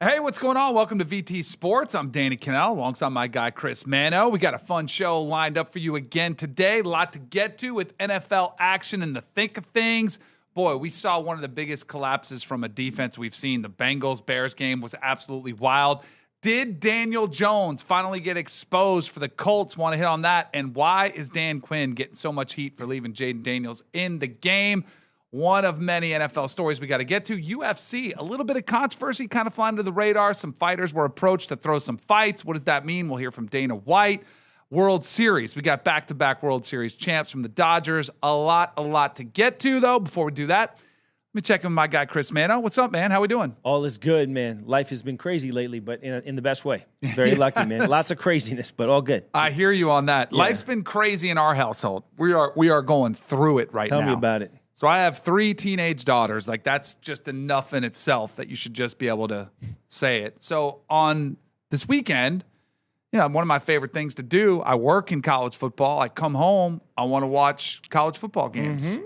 Hey, what's going on? Welcome to VT Sports. I'm Danny Cannell alongside my guy, Chris Mano. We got a fun show lined up for you again today. A lot to get to with NFL action in the thick of things. Boy, we saw one of the biggest collapses from a defense we've seen. The Bengals-Bears game was absolutely wild. Did Daniel Jones finally get exposed for the Colts? Want to hit on that? And why is Dan Quinn getting so much heat for leaving Jaden Daniels in the game? One of many NFL stories we got to get to. UFC, a little bit of controversy kind of flying under the radar. Some fighters were approached to throw some fights. What does that mean? We'll hear from Dana White. World Series. We got back-to-back World Series champs from the Dodgers. A lot to get to, though. Before we do that, let me check in with my guy, Chris Mano. What's up, man? How we doing? All is good, man. Life has been crazy lately, but in the best way. Very lucky, man. Lots of craziness, but all good. I hear you on that. Yeah. Life's been crazy in our household. We are going through it right now. Tell me about it. So I have 3 teenage daughters. Like, that's just enough in itself that you should just be able to say it. So on this weekend, one of my favorite things to do, I work in college football. I come home, I want to watch college football games. Mm-hmm.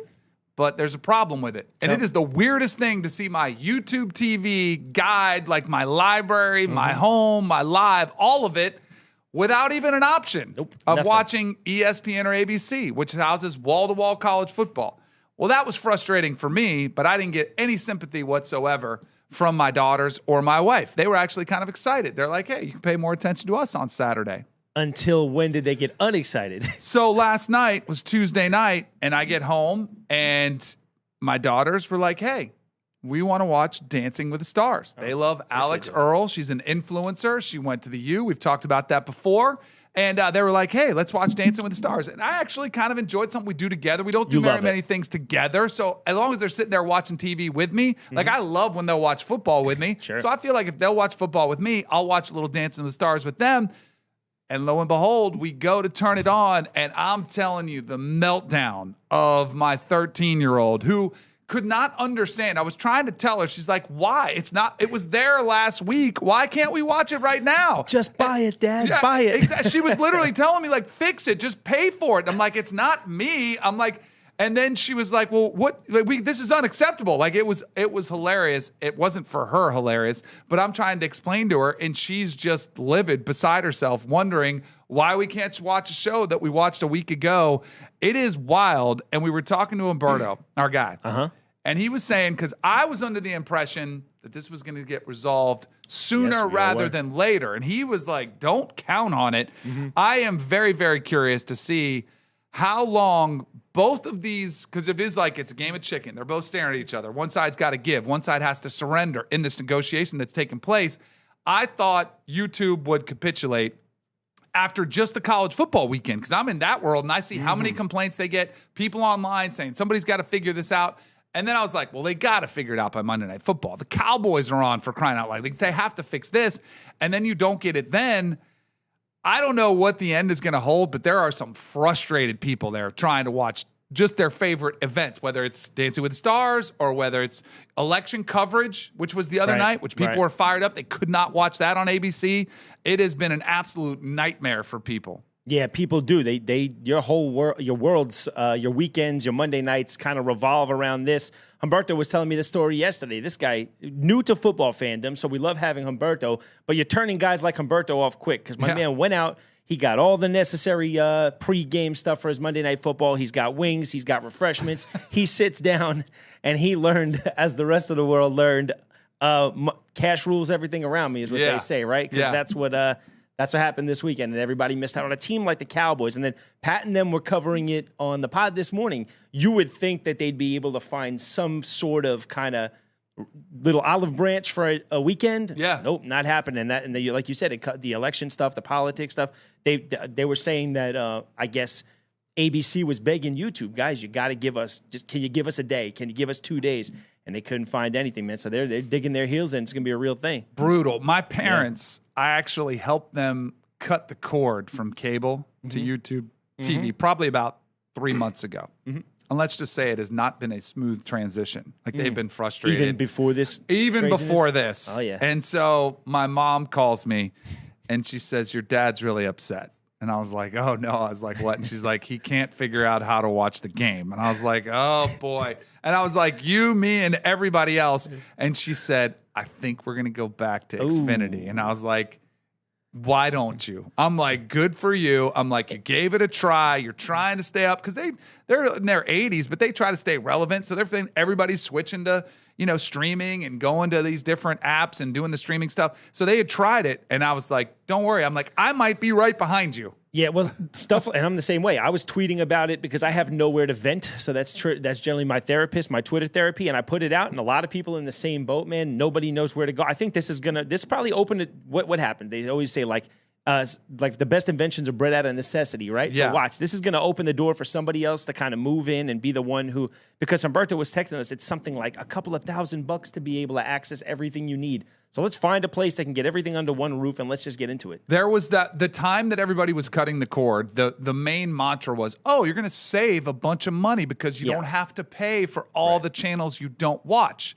But there's a problem with it. And it is the weirdest thing to see my YouTube TV guide, like my library, my home, my live, all of it, without even an option of watching ESPN or ABC, which houses wall-to-wall college football. Well, that was frustrating for me, but I didn't get any sympathy whatsoever from my daughters or my wife. They were actually kind of excited. They're like, hey, you can pay more attention to us on Saturday. Until when did they get unexcited? So last night was Tuesday night, and I get home, and my daughters were like, hey, we want to watch Dancing with the Stars. They love Alex Earl. She's an influencer. She went to the U. We've talked about that before. And they were like, hey, let's watch Dancing with the Stars. And I actually kind of enjoyed something we do together. We don't do very many things together. So as long as they're sitting there watching TV with me, like I love when they'll watch football with me. Sure. So I feel like if they'll watch football with me, I'll watch a little Dancing with the Stars with them. And lo and behold, we go to turn it on. And I'm telling you, the meltdown of my 13-year-old who could not understand. I was trying to tell her. She's like, why? It was there last week. Why can't we watch it right now? Just buy it, Dad. Yeah, buy it. Exactly. She was literally telling me, like, fix it. Just pay for it. I'm like, it's not me. I'm like, and then she was like, well, what? Like, this is unacceptable. Like, it was hilarious. It wasn't for her hilarious, but I'm trying to explain to her, and she's just livid beside herself, wondering why we can't watch a show that we watched a week ago. It is wild. And we were talking to Umberto, our guy. And he was saying, because I was under the impression that this was going to get resolved sooner rather than later. And he was like, don't count on it. I am very, very curious to see how long both of these, because it is like it's a game of chicken. They're both staring at each other. One side's got to give. One side has to surrender in this negotiation that's taking place. I thought YouTube would capitulate after just the college football weekend, because I'm in that world and I see how many complaints they get, people online saying somebody's got to figure this out. And then I was like, well, they got to figure it out by Monday Night Football. The Cowboys are on, for crying out loud. Like, they have to fix this. And then you don't get it then. I don't know what the end is going to hold, but there are some frustrated people there trying to watch just their favorite events, whether it's Dancing with the Stars or whether it's election coverage, which was the other night, which people were fired up. They could not watch that on ABC. It has been an absolute nightmare for people. Yeah, people do. Your whole world, your worlds, your weekends, your Monday nights kind of revolve around this. Humberto was telling me the story yesterday. This guy, new to football fandom, so we love having Humberto, but you're turning guys like Humberto off quick because my man went out. He got all the necessary pre-game stuff for his Monday Night Football. He's got wings. He's got refreshments. He sits down, and he learned, as the rest of the world learned, cash rules everything around me is what they say, right? Because that's what happened this weekend, and everybody missed out on a team like the Cowboys. And then Pat and them were covering it on the pod this morning. You would think that they'd be able to find some sort of kind of little olive branch for a weekend. Yeah. Nope, not happening. And like you said, it cut the election stuff, the politics stuff. They were saying that, I guess, ABC was begging YouTube, guys, you got to give us, can you give us a day? Can you give us 2 days? And they couldn't find anything, man. So they're digging their heels in. It's going to be a real thing. Brutal. My parents, I actually helped them cut the cord from cable to YouTube TV probably about 3 months ago. And let's just say it has not been a smooth transition. Like, they've been frustrated. Even before this? Even before this. Oh, yeah. And so my mom calls me, and she says, your dad's really upset. And I was like, oh, no. I was like, what? And she's like, he can't figure out how to watch the game. And I was like, oh, boy. And I was like, you, me, and everybody else. And she said, I think we're going to go back to Xfinity. And I was like, why don't you? I'm like, good for you. I'm like, you gave it a try. You're trying to stay up because they're in their 80s, but they try to stay relevant. So everybody's switching to, streaming and going to these different apps and doing the streaming stuff. So they had tried it. And I was like, don't worry. I'm like, I might be right behind you. Yeah, well, stuff, and I'm the same way. I was tweeting about it because I have nowhere to vent. So that's generally my therapist, my Twitter therapy, and I put it out, and a lot of people in the same boat, man. Nobody knows where to go. I think this probably opened it. What happened? They always say like the best inventions are bred out of necessity, right? Yeah. So watch, this is going to open the door for somebody else to kind of move in and be the one who, because Humberto was texting us, it's something like a couple of $1,000 to be able to access everything you need. So let's find a place that can get everything under one roof and let's just get into it. There was the time that everybody was cutting the cord, the main mantra was, oh, you're going to save a bunch of money because you don't have to pay for all the channels you don't watch.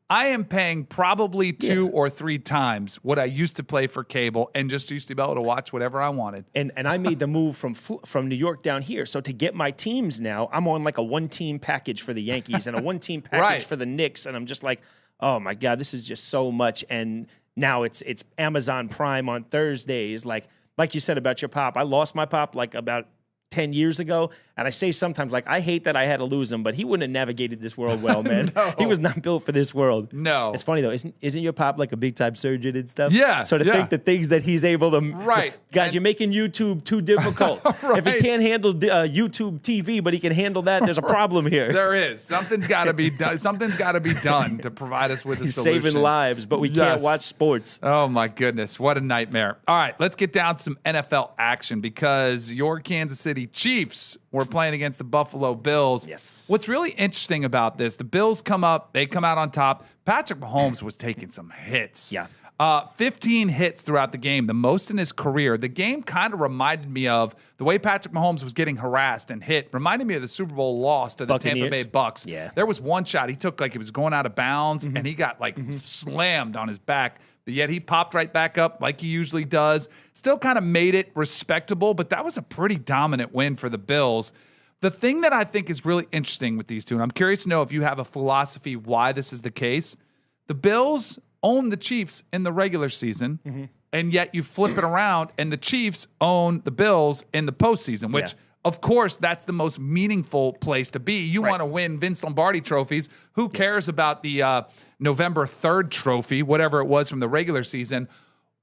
I am paying probably 2 or 3 times what I used to pay for cable and just used to be able to watch whatever I wanted. And I made the move from New York down here. So to get my teams now, I'm on like a 1-team package for the Yankees and a 1-team package for the Knicks. And I'm just like, oh my God, this is just so much. And now it's Amazon Prime on Thursdays. Like you said about your pop, I lost my pop like about 10 years ago. And I say sometimes, like, I hate that I had to lose him, but he wouldn't have navigated this world well, man. No. He was not built for this world. No. It's funny, though. Isn't your pop like a big-time surgeon and stuff? Yeah. So to think the things that he's able to... Right. Guys, you're making YouTube too difficult. If he can't handle YouTube TV, but he can handle that, there's a problem here. There is. Something's got to be done. Something's got to be done to provide us with a He's solution. saving lives, but we can't watch sports. Oh, my goodness. What a nightmare. All right, let's get down to some NFL action because your Kansas City Chiefs were playing against the Buffalo Bills. Yes. What's really interesting about this, the Bills come up, they come out on top. Patrick Mahomes was taking some hits. Yeah. 15 hits throughout the game, the most in his career. The game kind of reminded me of the way Patrick Mahomes was getting harassed and hit. Reminded me of the Super Bowl loss to the Tampa Bay Bucks. Yeah. There was one shot he took like he was going out of bounds, and he got like slammed on his back. But yet he popped right back up like he usually does. Still kind of made it respectable, but that was a pretty dominant win for the Bills. The thing that I think is really interesting with these two, and I'm curious to know if you have a philosophy why this is the case. The Bills own the Chiefs in the regular season, and yet you flip it around, and the Chiefs own the Bills in the postseason, which, of course, that's the most meaningful place to be. You want to win Vince Lombardi trophies. Who cares about the November 3rd trophy, whatever it was from the regular season?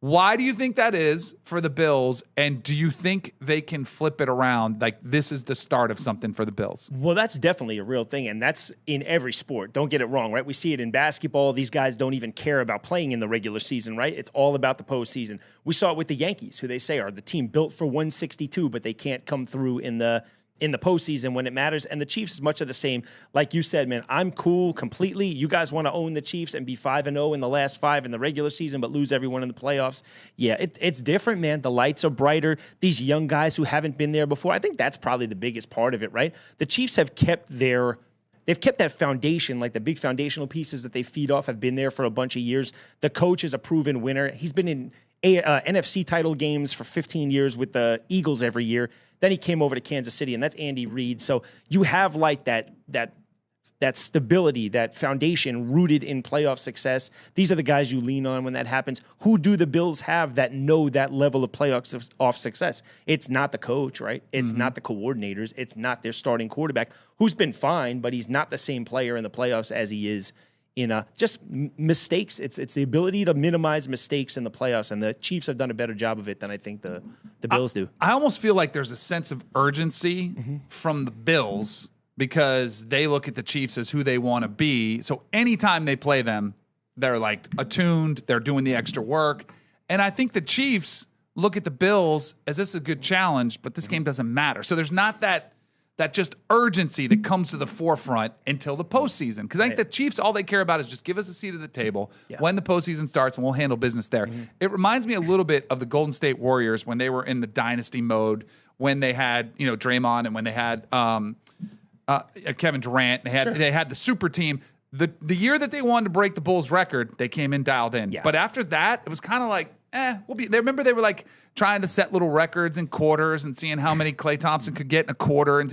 Why do you think that is for the Bills, and do you think they can flip it around? Like, this is the start of something for the Bills. Well, that's definitely a real thing, and that's in every sport. Don't get it wrong, right? We see it in basketball. These guys don't even care about playing in the regular season, right? It's all about the postseason. We saw it with the Yankees, who they say are the team built for 162, but they can't come through in the postseason when it matters. And the Chiefs is much of the same. Like you said, man, I'm cool completely. You guys want to own the Chiefs and be 5-0 in the last 5 in the regular season, but lose everyone in the playoffs. Yeah, it's different, man. The lights are brighter. These young guys who haven't been there before, I think that's probably the biggest part of it, right? The Chiefs have kept they've kept that foundation, like the big foundational pieces that they feed off have been there for a bunch of years. The coach is a proven winner. He's been in NFC title games for 15 years with the Eagles every year. Then he came over to Kansas City, and that's Andy Reid. So you have like that stability, that foundation rooted in playoff success. These are the guys you lean on when that happens. Who do the Bills have that know that level of playoff success? It's not the coach, right? It's not the coordinators. It's not their starting quarterback, who's been fine, but he's not the same player in the playoffs as he is in just mistakes. It's the ability to minimize mistakes in the playoffs, and the Chiefs have done a better job of it than I think the Bills do. I almost feel like there's a sense of urgency from the Bills because they look at the Chiefs as who they want to be. So anytime they play them, they're like attuned, they're doing the extra work. And I think the Chiefs look at the Bills as this is a good challenge, but this game doesn't matter. So there's not that just urgency that comes to the forefront until the postseason. Because I think the Chiefs, all they care about is just give us a seat at the table when the postseason starts, and we'll handle business there. It reminds me a little bit of the Golden State Warriors when they were in the dynasty mode, when they had Draymond and when they had Kevin Durant. They had the super team. The year that they wanted to break the Bulls record, they came in dialed in. Yeah. But after that, it was kind of like, we'll be there. Remember they were like trying to set little records in quarters and seeing how many Klay Thompson could get in a quarter.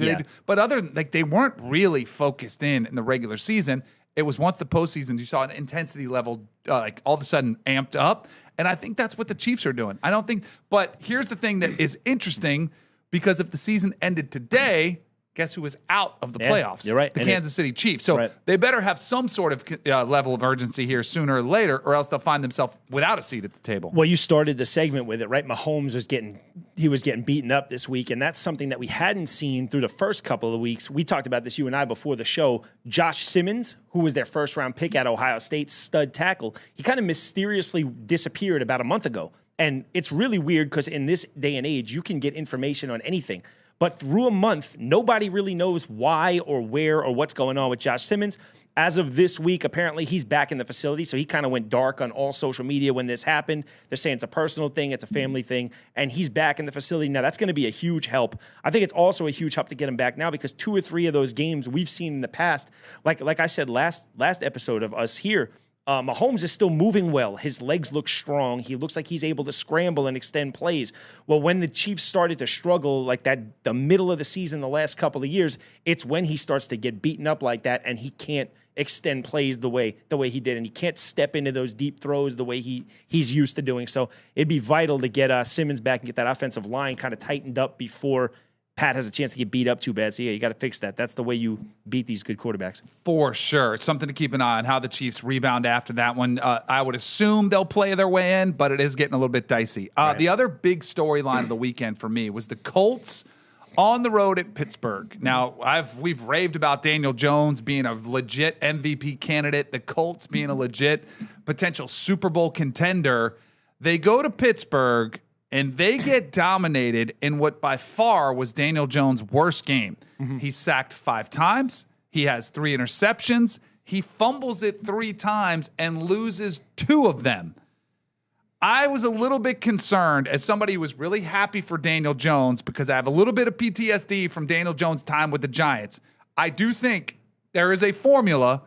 But other than like they weren't really focused in the regular season. It was once the postseason, you saw an intensity level like all of a sudden amped up. And I think that's what the Chiefs are doing. But here's the thing that is interesting, because if the season ended today, guess who is out of the playoffs? You're right. The Kansas City Chiefs. So they better have some sort of level of urgency here sooner or later, or else they'll find themselves without a seat at the table. Well, you started the segment with it, right? Mahomes was getting beaten up this week, and that's something that we hadn't seen through the first couple of weeks. We talked about this, you and I, before the show. Josh Simmons, who was their first-round pick at Ohio State, stud tackle, he kind of mysteriously disappeared about a month ago. And it's really weird because in this day and age, you can get information on anything. But through a month, nobody really knows why or where or what's going on with Josh Simmons. As of this week, apparently he's back in the facility, so he kind of went dark on all social media when this happened. They're saying it's a personal thing, it's a family thing, and he's back in the facility. Now, that's going to be a huge help. I think it's also a huge help to get him back now, because 2 or 3 of those games we've seen in the past, like I said last episode of us here, Mahomes is still moving well. His legs look strong. He looks like he's able to scramble and extend plays. Well, when the Chiefs started to struggle like that, the middle of the season, the last couple of years, it's when he starts to get beaten up like that, and he can't extend plays the way he did, and he can't step into those deep throws the way he's used to doing. So it'd be vital to get Simmons back and get that offensive line kind of tightened up before Pat has a chance to get beat up too bad. So, yeah, you got to fix that. That's the way you beat these good quarterbacks. For sure. It's something to keep an eye on, how the Chiefs rebound after that one. I would assume they'll play their way in, but it is getting a little bit dicey. Right. The other big storyline of the weekend for me was the Colts on the road at Pittsburgh. Now, we've raved about Daniel Jones being a legit MVP candidate, the Colts being a legit potential Super Bowl contender. They go to Pittsburgh, and they get dominated in what by far was Daniel Jones' worst game. Mm-hmm. He's sacked 5 times. He has 3 interceptions. He fumbles it 3 times and loses 2 of them. I was a little bit concerned as somebody who was really happy for Daniel Jones, because I have a little bit of PTSD from Daniel Jones' time with the Giants. I do think there is a formula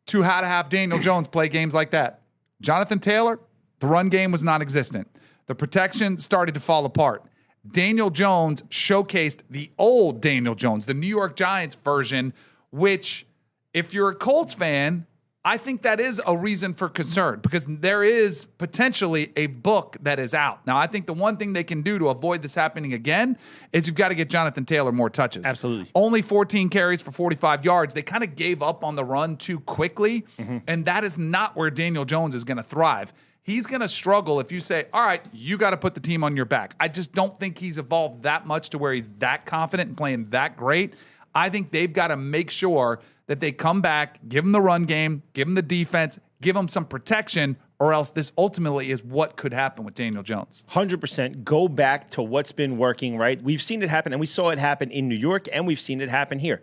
to how to have Daniel Jones play games like that. Jonathan Taylor, the run game was non-existent. The protection started to fall apart. Daniel Jones showcased the old Daniel Jones, the New York Giants version, which, if you're a Colts fan, I think that is a reason for concern, because there is potentially a book that is out. Now, I think the one thing they can do to avoid this happening again is you've got to get Jonathan Taylor more touches. Absolutely. Only 14 carries for 45 yards. They kind of gave up on the run too quickly, and that is not where Daniel Jones is going to thrive. He's going to struggle if you say, all right, you got to put the team on your back. I just don't think he's evolved that much to where he's that confident and playing that great. I think they've got to make sure that they come back, give him the run game, give him the defense, give him some protection, or else this ultimately is what could happen with Daniel Jones. 100%. Go back to what's been working, right? We've seen it happen, and we saw it happen in New York, and we've seen it happen here.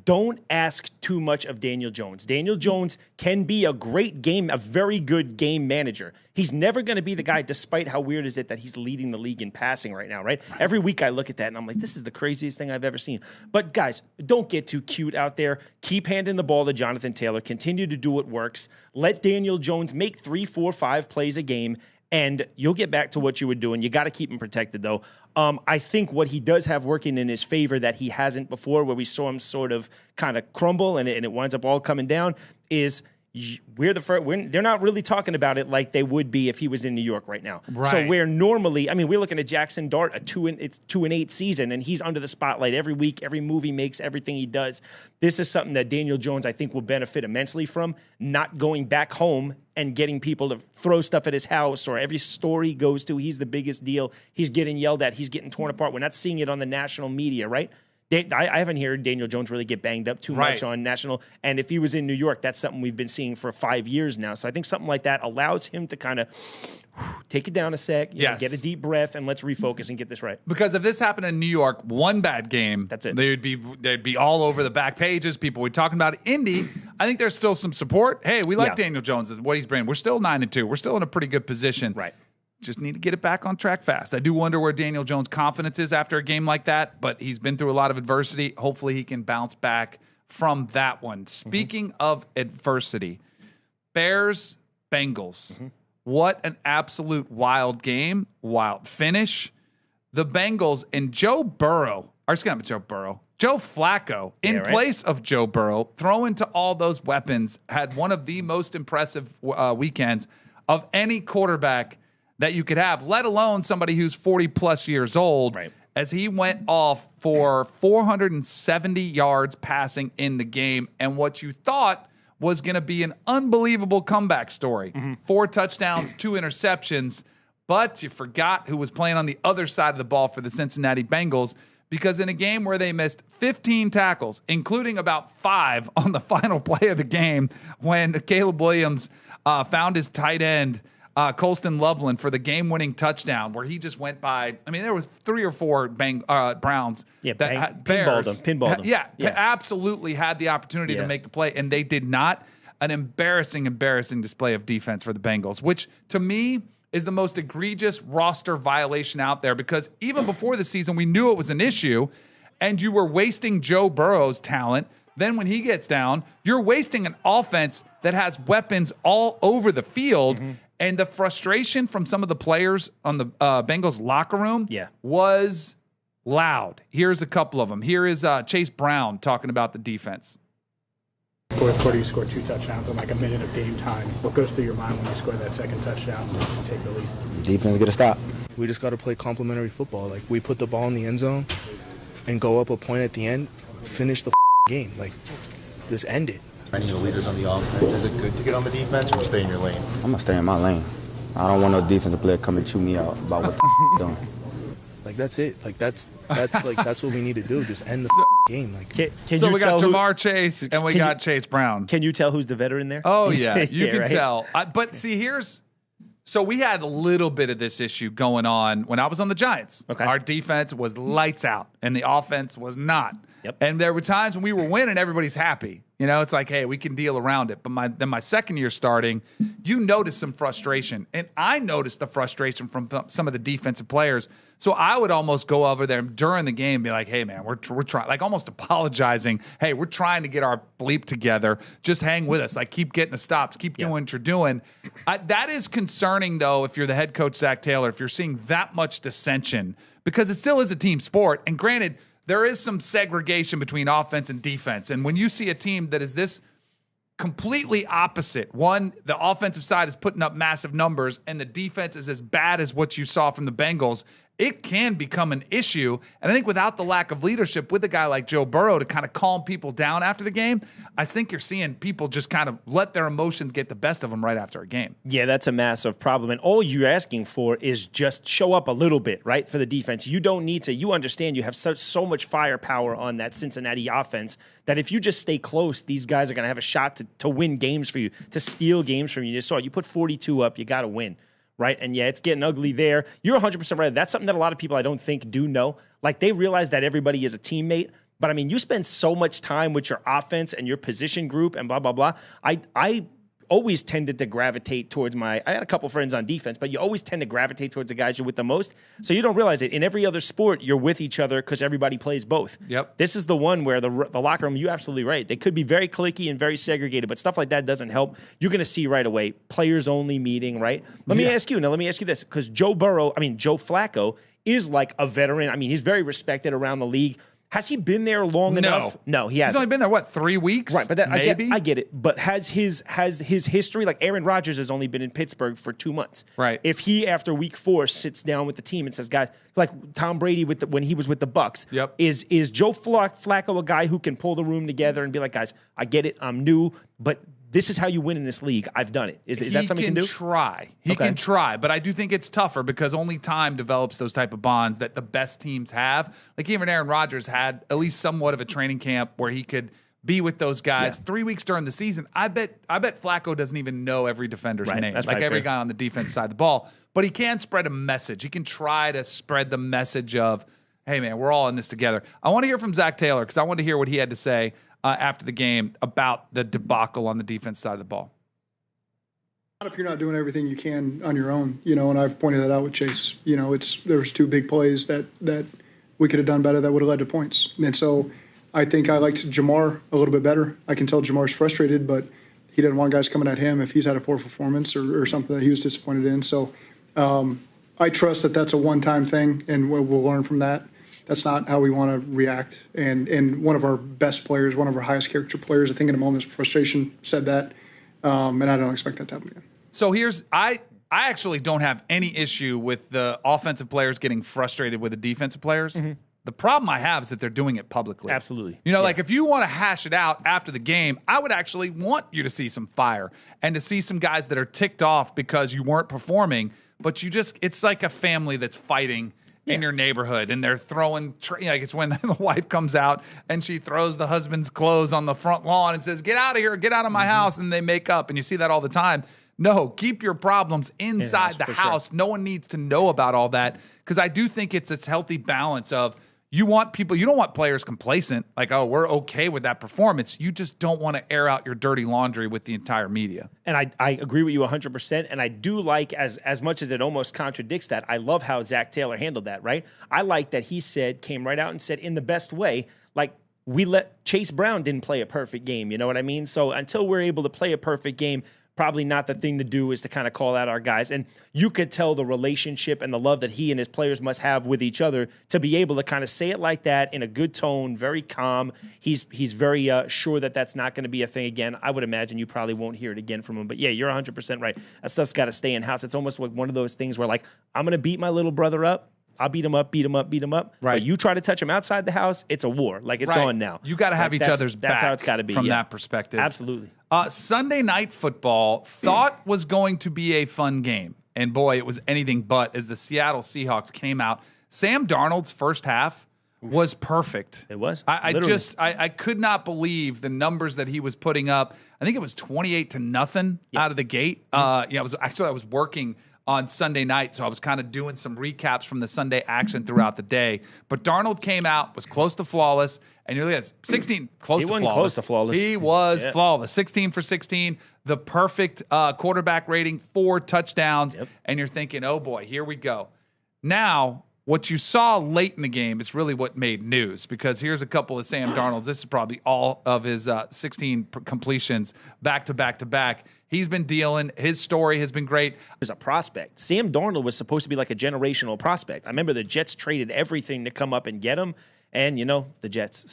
Don't ask too much of Daniel Jones. Daniel Jones can be a very good game manager. He's never going to be the guy, despite how weird is it that he's leading the league in passing right now, right? Every week I look at that and I'm like, this is the craziest thing I've ever seen. But guys, don't get too cute out there. Keep handing the ball to Jonathan Taylor. Continue to do what works. Let Daniel Jones make 3, 4, 5 plays a game, and you'll get back to what you were doing. You got to keep him protected, though. I think what he does have working in his favor that he hasn't before, where we saw him sort of kind of crumble and it winds up all coming down, is they're not really talking about it like they would be if he was in New York right now. Right. So where normally, I mean, we're looking at Jackson Dart, it's 2-8 season, and he's under the spotlight every week, every move he makes, everything he does. This is something that Daniel Jones, I think, will benefit immensely from, not going back home and getting people to throw stuff at his house, or every store he goes to, he's the biggest deal. He's getting yelled at. He's getting torn apart. We're not seeing it on the national media, right? I haven't heard Daniel Jones really get banged up too much on national. And if he was in New York, that's something we've been seeing for 5 years now. So I think something like that allows him to kind of take it down a sec, get a deep breath, and let's refocus and get this right. Because if this happened in New York, one bad game, that's it. They'd be all over the back pages. People would be talking about it. Indy, I think there's still some support. Hey, we like Daniel Jones, what he's bringing. We're still 9-2. We're still in a pretty good position. Right. Just need to get it back on track fast. I do wonder where Daniel Jones' confidence is after a game like that, but he's been through a lot of adversity. Hopefully he can bounce back from that one. Speaking of adversity, Bears, Bengals. What an absolute wild game, wild finish. The Bengals and Joe Flacco, in place of Joe Burrow, throwing to all those weapons, had one of the most impressive weekends of any quarterback that you could have, let alone somebody who's 40-plus years old, as he went off for 470 yards passing in the game, and what you thought was going to be an unbelievable comeback story. 4 touchdowns, 2 interceptions, but you forgot who was playing on the other side of the ball for the Cincinnati Bengals, because in a game where they missed 15 tackles, including about 5 on the final play of the game when Caleb Williams found his tight end, Colston Loveland, for the game-winning touchdown, where he just went by. I mean, there was 3 or 4 Browns that pinballed him. Absolutely had the opportunity to make the play, and they did not. An embarrassing display of defense for the Bengals, which to me is the most egregious roster violation out there, because even before the season, we knew it was an issue, and you were wasting Joe Burrow's talent. Then when he gets down, you're wasting an offense that has weapons all over the field. And the frustration from some of the players on the Bengals locker room was loud. Here's a couple of them. Here is Chase Brown talking about the defense. Fourth quarter, you scored 2 touchdowns in like a minute of game time. What goes through your mind when you score that second touchdown and take the lead? Defense get a stop. We just got to play complementary football. Like, we put the ball in the end zone and go up a point at the end, finish the game. Like, just end it. Any of the leaders on the offense, is it good to get on the defense or stay in your lane? I'm going to stay in my lane. I don't want no defensive player come and chew me out about what the doing. Like, that's it. Like, that's what we need to do. Just end the game. Like, so we got Jamar Chase and we got Chase Brown. Can you tell who's the veteran there? Oh yeah, you can tell. But see, so we had a little bit of this issue going on when I was on the Giants. Our defense was lights out and the offense was not. And there were times when we were winning, everybody's happy. You know, it's like, hey, we can deal around it. But then my second year starting, you notice some frustration. And I noticed the frustration from some of the defensive players. So I would almost go over there during the game and be like, hey, man, we're trying, like almost apologizing. Hey, we're trying to get our bleep together. Just hang with us. Like, keep getting the stops. Keep doing what you're doing. That is concerning, though, if you're the head coach, Zach Taylor, if you're seeing that much dissension, because it still is a team sport. And granted, there is some segregation between offense and defense. And when you see a team that is this completely opposite, one, the offensive side is putting up massive numbers and the defense is as bad as what you saw from the Bengals, it can become an issue. And I think without the lack of leadership with a guy like Joe Burrow to kind of calm people down after the game, I think you're seeing people just kind of let their emotions get the best of them right after a game. Yeah, that's a massive problem. And all you're asking for is just show up a little bit, right, for the defense. You don't need to. You understand you have so much firepower on that Cincinnati offense that if you just stay close, these guys are going to have a shot to win games for you, to steal games from you. You saw it. You put 42 up, you got to win. Right? And yeah, it's getting ugly there. You're 100% right. That's something that a lot of people I don't think do know. Like, they realize that everybody is a teammate. But I mean, you spend so much time with your offense and your position group and blah, blah, blah. I always tended to gravitate towards I had a couple friends on defense, but you always tend to gravitate towards the guys you're with the most. So you don't realize it. In every other sport, you're with each other because everybody plays both. Yep. This is the one where the locker room, you're absolutely right. They could be very cliquey and very segregated, but stuff like that doesn't help. You're going to see right away, players only meeting, right? Let me ask you this, because Joe Flacco is like a veteran. I mean, he's very respected around the league. Has he been there long enough? No, he hasn't. He's only been there, 3 weeks? Right, but I get it. But has his history, like Aaron Rodgers has only been in Pittsburgh for 2 months. Right. If he, after week 4, sits down with the team and says, guys, like Tom Brady when he was with the Bucs, is Joe Flacco a guy who can pull the room together and be like, guys, I get it, I'm new, but this is how you win in this league. I've done it. Is that something he can do? He can try, but I do think it's tougher because only time develops those type of bonds that the best teams have. Like, even Aaron Rodgers had at least somewhat of a training camp where he could be with those guys. 3 weeks during the season. I bet Flacco doesn't even know every defender's name, like every guy on the defense side of the ball. But he can spread a message. He can try to spread the message of, hey, man, we're all in this together. I want to hear from Zach Taylor because I want to hear what he had to say after the game about the debacle on the defense side of the ball. Not if you're not doing everything you can on your own, and I've pointed that out with Chase. There was 2 big plays that we could have done better that would have led to points. And so I think I liked Jamar a little bit better. I can tell Jamar's frustrated, but he didn't want guys coming at him if he's had a poor performance or something that he was disappointed in. So I trust that that's a one-time thing, and we'll learn from that. That's not how we want to react. And one of our best players, one of our highest character players, I think in a moment of frustration said that, and I don't expect that to happen again. So I actually don't have any issue with the offensive players getting frustrated with the defensive players. Mm-hmm. The problem I have is that they're doing it publicly. Absolutely. Like if you want to hash it out after the game, I would actually want you to see some fire and to see some guys that are ticked off because you weren't performing, but it's like a family that's fighting in your neighborhood, and they're throwing, like it's when the wife comes out and she throws the husband's clothes on the front lawn and says, "Get out of here, get out of my house," and they make up, and you see that all the time. No, keep your problems inside the house. Sure. No one needs to know about all that, because I do think it's this healthy balance of you don't want players complacent, like, oh, we're okay with that performance. You just don't want to air out your dirty laundry with the entire media. And I agree with you 100%. And I do like, as much as it almost contradicts that, I love how Zach Taylor handled that, right? I like that he came right out and said in the best way, like, we let Chase Brown didn't play a perfect game. You know what I mean? So until we're able to play a perfect game, probably not the thing to do is to kind of call out our guys. And you could tell the relationship and the love that he and his players must have with each other to be able to kind of say it like that in a good tone, very calm. He's very sure that that's not going to be a thing again. I would imagine you probably won't hear it again from him. But yeah, you're 100% right. That stuff's got to stay in house. It's almost like one of those things where, like, I'm going to beat my little brother up. I'll beat him up. Right. But you try to touch him outside the house, it's a war. Like, it's on now. You got to have each other's back. That's how it's got to be from that perspective. Absolutely. Sunday Night Football thought was going to be a fun game. And boy, it was anything but as the Seattle Seahawks came out. Sam Darnold's first half was perfect. It was. I could not believe the numbers that he was putting up. I think it was 28-0 out of the gate. I was working on Sunday night, so I was kind of doing some recaps from the Sunday action throughout the day. But Darnold came out, was close to flawless, and you're looking at 16, close to flawless. He wasn't close to flawless. He was flawless. 16 for 16, the perfect quarterback rating, 4 touchdowns, and you're thinking, oh boy, here we go. Now, what you saw late in the game is really what made news, because here's a couple of Sam Darnold's. This is probably all of his 16 completions back to back to back. He's been dealing. His story has been great. As a prospect, Sam Darnold was supposed to be like a generational prospect. I remember the Jets traded everything to come up and get him, and the Jets.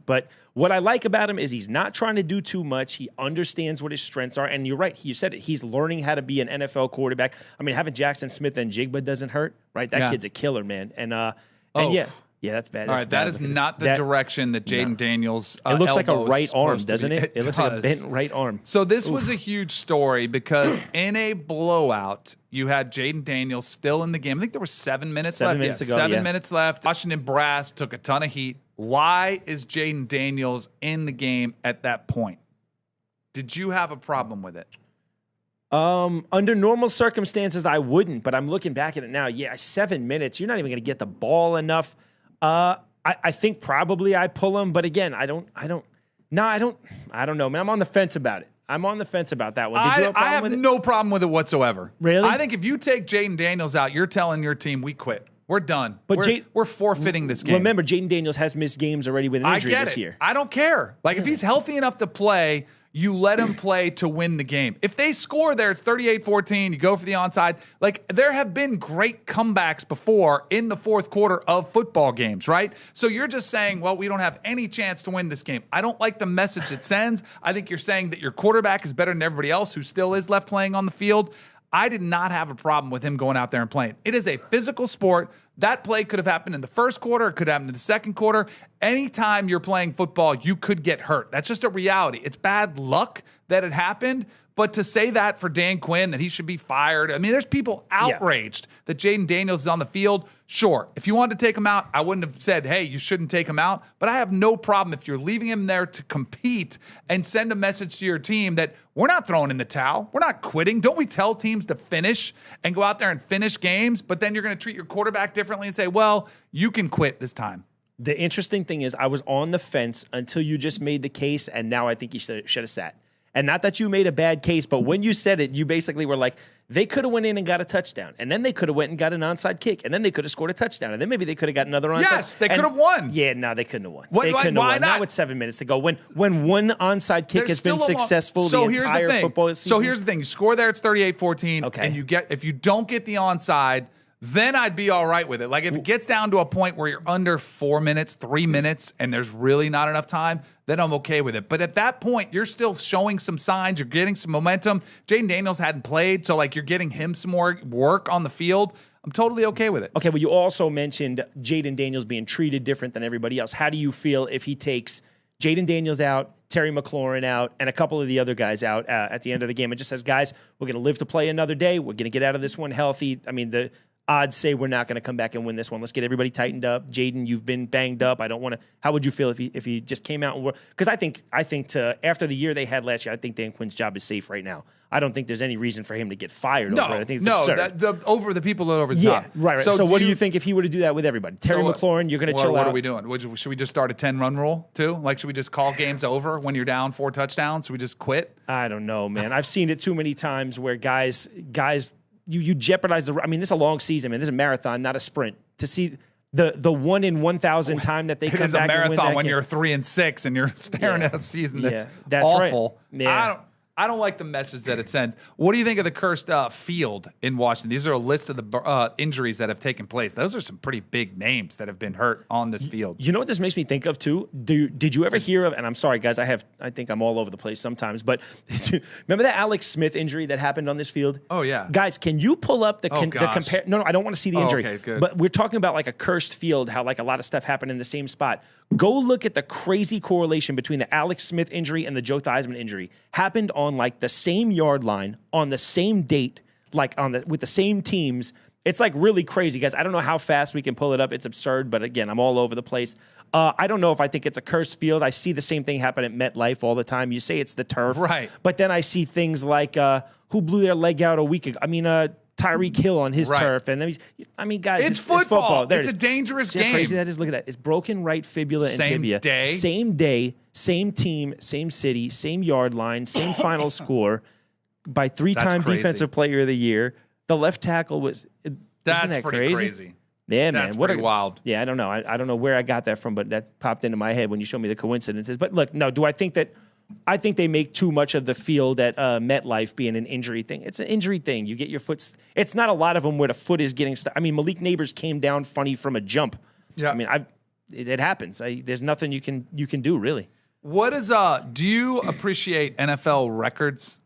But what I like about him is he's not trying to do too much. He understands what his strengths are, and you're right. You said it. He's learning how to be an NFL quarterback. I mean, having Jackson Smith and Jigba doesn't hurt, right? That kid's a killer, man. Yeah, that's bad. All right, that is not the direction that Jaden Daniels. It looks like a right arm, doesn't it? It looks like a bent right arm. So this was a huge story because in a blowout, you had Jaden Daniels still in the game. I think there were 7 minutes left. 7 minutes left. Washington Brass took a ton of heat. Why is Jaden Daniels in the game at that point? Did you have a problem with it? Under normal circumstances, I wouldn't, but I'm looking back at it now. Yeah, 7 minutes. You're not even going to get the ball enough. I think probably I pull him, but again, I don't know, man. I'm on the fence about it. I'm on the fence about that one. Did you have a problem with it? No problem with it whatsoever. Really? I think if you take Jaden Daniels out, you're telling your team we quit. We're done. But we're forfeiting this game. Remember, Jaden Daniels has missed games already with an injury this year. I don't care. Like, if he's healthy enough to play, you let him play to win the game. If they score there, it's 38-14. You go for the onside. Like, there have been great comebacks before in the fourth quarter of football games, right? So you're just saying, well, we don't have any chance to win this game. I don't like the message it sends. I think you're saying that your quarterback is better than everybody else who still is left playing on the field. I did not have a problem with him going out there and playing. It is a physical sport. That play could have happened in the first quarter. It could happen in the second quarter. Anytime you're playing football, you could get hurt. That's just a reality. It's bad luck that it happened. But to say that for Dan Quinn, that he should be fired, I mean, there's people outraged that Jaden Daniels is on the field. Sure, if you wanted to take him out, I wouldn't have said, hey, you shouldn't take him out. But I have no problem if you're leaving him there to compete and send a message to your team that we're not throwing in the towel. We're not quitting. Don't we tell teams to finish and go out there and finish games? But then you're going to treat your quarterback differently and say, well, you can quit this time. The interesting thing is I was on the fence until you just made the case, and now I think you should have sat. And not that you made a bad case, but when you said it, you basically were like, they could have went in and got a touchdown, and then they could have went and got an onside kick, and then they could have scored a touchdown, and then maybe they could have got another onside. Yes, they could have won. Yeah, no, they couldn't have won. Why They couldn't have not? won. Not with 7 minutes to go. When one onside kick has been successful the entire football season. So here's the thing. You score there, it's 38-14, Okay. and if you don't get the onside, then I'd be all right with it. Like if it gets down to a point where you're under 4 minutes, 3 minutes, and there's really not enough time, then I'm okay with it. But at that point, you're still showing some signs. You're getting some momentum. Jaden Daniels hadn't played, so like you're getting him some more work on the field. I'm totally okay with it. Okay, well, you also mentioned Jaden Daniels being treated different than everybody else. How do you feel if he takes Jaden Daniels out, Terry McLaurin out, and a couple of the other guys out at the end of the game and just says, guys, we're going to live to play another day. We're going to get out of this one healthy. I mean, the odds say we're not going to come back and win this one. Let's get everybody tightened up. Jaden, you've been banged up. I don't want to. How would you feel if he just came out and worked? Because I think after the year they had last year, I think Dan Quinn's job is safe right now. I don't think there's any reason for him to get fired over it. I think it's absurd. Over the people that over the top. Right. So what do you think if he were to do that with everybody? Terry McLaurin, you're going to chill out. What are we doing? Should we just start a 10-run rule too? Like, should we just call games over when you're down 4 touchdowns? Should we just quit? I don't know, man. I've seen it too many times where guys. You jeopardize the. I mean, this is a long season, man. This is a marathon, not a sprint. To see the 1 in 1,000 time that they come back and win that game. It is a marathon when you're 3-6 and you're staring at a season that's awful. Right. Yeah. I don't like the message that it sends. What do you think of the cursed field in Washington? These are a list of the injuries that have taken place. Those are some pretty big names that have been hurt on this field. You know what this makes me think of too? Did you ever hear of? And I'm sorry, guys. I think I'm all over the place sometimes. But remember that Alex Smith injury that happened on this field? Oh yeah, guys. Can you pull up the compare? No, I don't want to see the injury. Okay, good. But we're talking about like a cursed field. How like a lot of stuff happened in the same spot. Go look at the crazy correlation between the Alex Smith injury and the Joe Theismann injury. Happened on like the same yard line on the same date, like with the same teams. It's like really crazy, guys. I don't know how fast we can pull it up. It's absurd, but again, I'm all over the place. I don't know if I think it's a cursed field. I see the same thing happen at MetLife all the time. You say it's the turf, right? But then I see things like who blew their leg out a week ago. I mean, Tyreek Hill on his turf, and then guys, it's football. It's a dangerous See game. how crazy that is? Look at that. It's broken right fibula and tibia. Same day, same team, same city, same yard line, same final score by 3-time defensive player of the year. The left tackle was. That's pretty crazy. Yeah, that's man. What pretty wild. Yeah, I don't know. I don't know where I got that from, but that popped into my head when you showed me the coincidences. But look, no, do I think that? I think they make too much of the field at MetLife being an injury thing. It's an injury thing. You get your foot. It's not a lot of them where the foot is getting stuck. I mean, Malik Neighbors came down funny from a jump. Yeah. I mean, it happens. There's nothing you can do really. What is do you appreciate NFL records?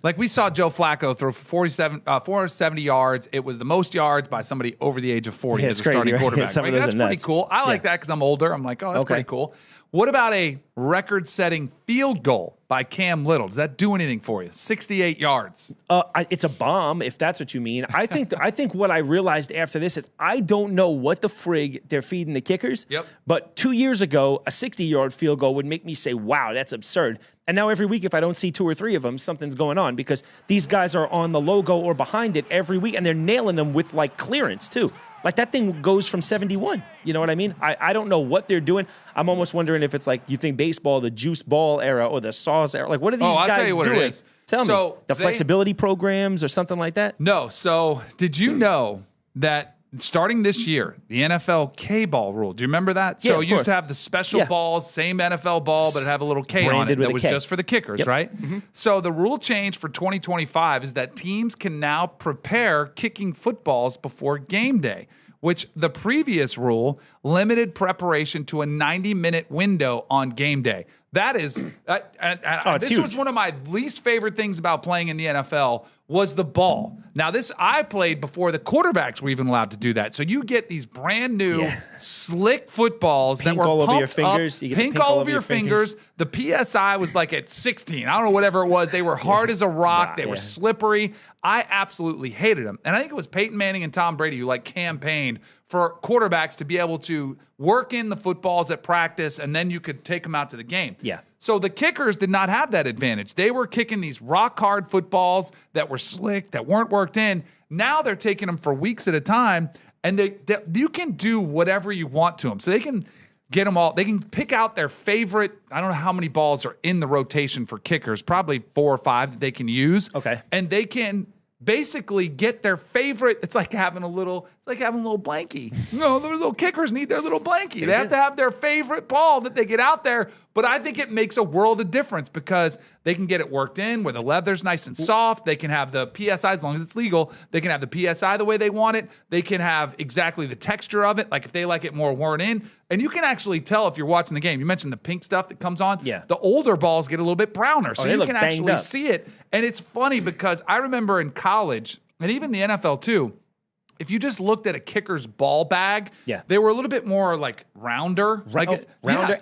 Like we saw Joe Flacco throw 470 yards. It was the most yards by somebody over the age of 40 as a starting quarterback. Right? That's pretty cool. I like that because I'm older. I'm like, oh, that's pretty cool. What about a record-setting field goal by Cam Little? Does that do anything for you? 68 yards. It's a bomb, if that's what you mean. I think what I realized after this is I don't know what the frig they're feeding the kickers. Yep. But 2 years ago, a 60-yard field goal would make me say, wow, that's absurd. And now every week, if I don't see 2 or 3 of them, something's going on because these guys are on the logo or behind it every week, and they're nailing them with, like, clearance, too. Like, that thing goes from 71. You know what I mean? I don't know what they're doing. I'm almost wondering if it's like you think baseball, the juice ball era or the saws era. Like, what are these guys tell you what doing? It is. Tell me. The flexibility programs or something like that? No. So did you know that starting this year, the NFL K-ball rule, do you remember that? Yeah, so it used to have the special balls, same NFL ball, but it have a little K on it that was just for the kickers, right? Mm-hmm. So the rule change for 2025 is that teams can now prepare kicking footballs before game day, which the previous rule limited preparation to a 90-minute window on game day. That is, this huge. was one of my least favorite things about playing in the NFL was the ball. Now, I played before the quarterbacks were even allowed to do that. So you get these brand new, slick footballs that were all pumped over your fingers. up, pink all over your fingers. The PSI was like at 16. I don't know, whatever it was. They were hard as a rock. They were slippery. I absolutely hated them. And I think it was Peyton Manning and Tom Brady who campaigned for quarterbacks to be able to work in the footballs at practice, and then you could take them out to the game. Yeah. So the kickers did not have that advantage. They were kicking these rock-hard footballs that were slick, that weren't worked in. Now they're taking them for weeks at a time, and you can do whatever you want to them. So get them all. They can pick out their favorite. I don't know how many balls are in the rotation for kickers, probably 4 or 5 that they can use. Okay. And they can basically get their favorite. It's like having a little blankie. The little kickers need their little blankie. They have to have their favorite ball that they get out there. But I think it makes a world of difference because they can get it worked in where the leather's nice and soft. They can have the PSI, as long as it's legal. They can have the PSI the way they want it. They can have exactly the texture of it, like if they like it more worn in. And you can actually tell if you're watching the game. You mentioned the pink stuff that comes on. Yeah. The older balls get a little bit browner. So you can actually up. see it. And it's funny because I remember in college, and even the NFL too, if you just looked at a kicker's ball bag, they were a little bit more like rounder,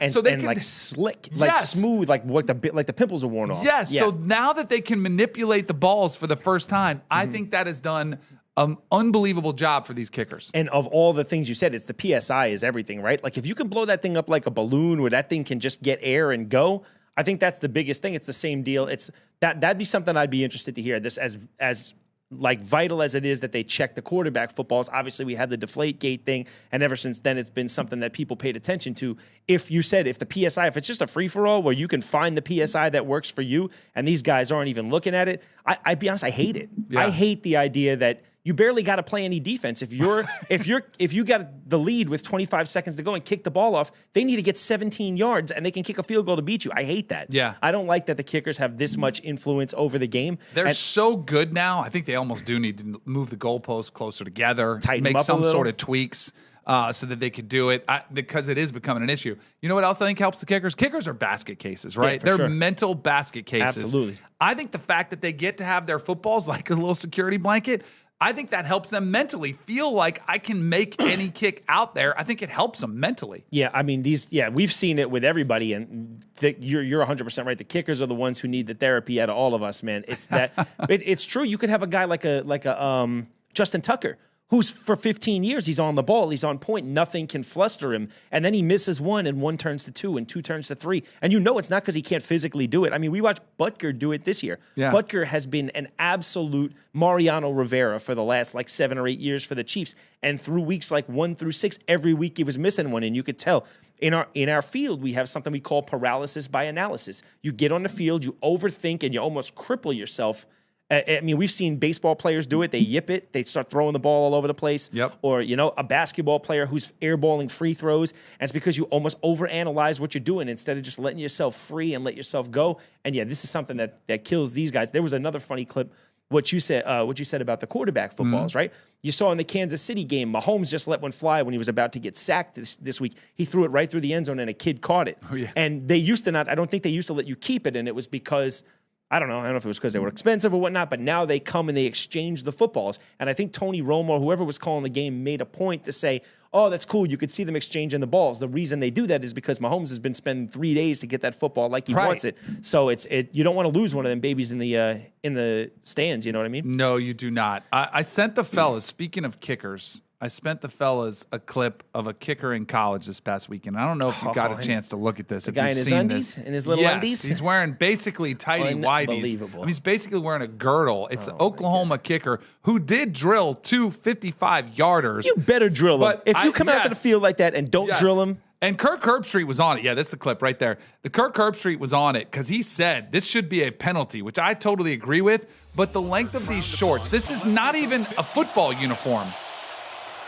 and so they and can, like slick, like smooth, like the pimples are worn off. Yes. So now that they can manipulate the balls for the first time, I think that has done an unbelievable job for these kickers. And of all the things you said, it's the PSI is everything, right? Like if you can blow that thing up like a balloon where that thing can just get air and go, I think that's the biggest thing. It's the same deal. It's that'd be something I'd be interested to hear. This as like vital as it is that they check the quarterback footballs. Obviously, we had the deflate gate thing, and ever since then, it's been something that people paid attention to. If the PSI, if it's just a free-for-all where you can find the PSI that works for you, and these guys aren't even looking at it, I'd be honest, I hate it. Yeah. I hate the idea that you barely got to play any defense. If you got the lead with 25 seconds to go and kick the ball off, they need to get 17 yards and they can kick a field goal to beat you. I hate that. Yeah. I don't like that the kickers have this much influence over the game. They're so good now. I think they almost do need to move the goalposts closer together, tighten make them up some a little. sort of tweaks so that they could do it because it is becoming an issue. You know what else I think helps the kickers? Kickers are basket cases, right? Yeah, They're mental basket cases. Absolutely. I think the fact that they get to have their footballs like a little security blanket, I think that helps them mentally feel like I can make any kick out there. I think it helps them mentally. Yeah, I mean, we've seen it with everybody, and you're 100% right. The kickers are the ones who need the therapy out of all of us, man. It's that it's true. You could have a guy like a Justin Tucker, who's for 15 years, he's on the ball, he's on point, nothing can fluster him, and then he misses one, and 1 turns to 2, and 2 turns to 3, and you know it's not because he can't physically do it. I mean, we watched Butker do it this year. Yeah. Butker has been an absolute Mariano Rivera for the last 7 or 8 years for the Chiefs, and through weeks 1 through 6, every week he was missing one, and you could tell. In our field, we have something we call paralysis by analysis. You get on the field, you overthink, and you almost cripple yourself. I mean, we've seen baseball players do it. They yip it. They start throwing the ball all over the place. Yep. Or, a basketball player who's airballing free throws. And it's because you almost overanalyze what you're doing instead of just letting yourself free and let yourself go. And, this is something that kills these guys. There was another funny clip, what you said about the quarterback footballs, right? You saw in the Kansas City game, Mahomes just let one fly when he was about to get sacked this week. He threw it right through the end zone, and a kid caught it. Oh, yeah. And they used to not – I don't think they used to let you keep it, and it was because – I don't know if it was because they were expensive or whatnot, but now they come and they exchange the footballs. And I think Tony Romo, or whoever was calling the game, made a point to say, oh, that's cool. You could see them exchanging the balls. The reason they do that is because Mahomes has been spending 3 days to get that football like he wants it. So you don't want to lose one of them babies in the stands. You know what I mean? No, you do not. I sent the fellas, speaking of kickers, I sent the fellas a clip of a kicker in college this past weekend. I don't know if you got a chance to look at this. The guy in his undies? In his little undies? He's wearing basically tighty whities. Unbelievable. I mean, he's basically wearing a girdle. It's an Oklahoma kicker who did drill 2 55-yarders. You better drill him. If you come out to the field like that and don't drill him. And Kirk Herbstreit was on it. Yeah, that's the clip right there. The Kirk Herbstreit was on it because he said this should be a penalty, which I totally agree with. But the length of these shorts, this is not even a football uniform.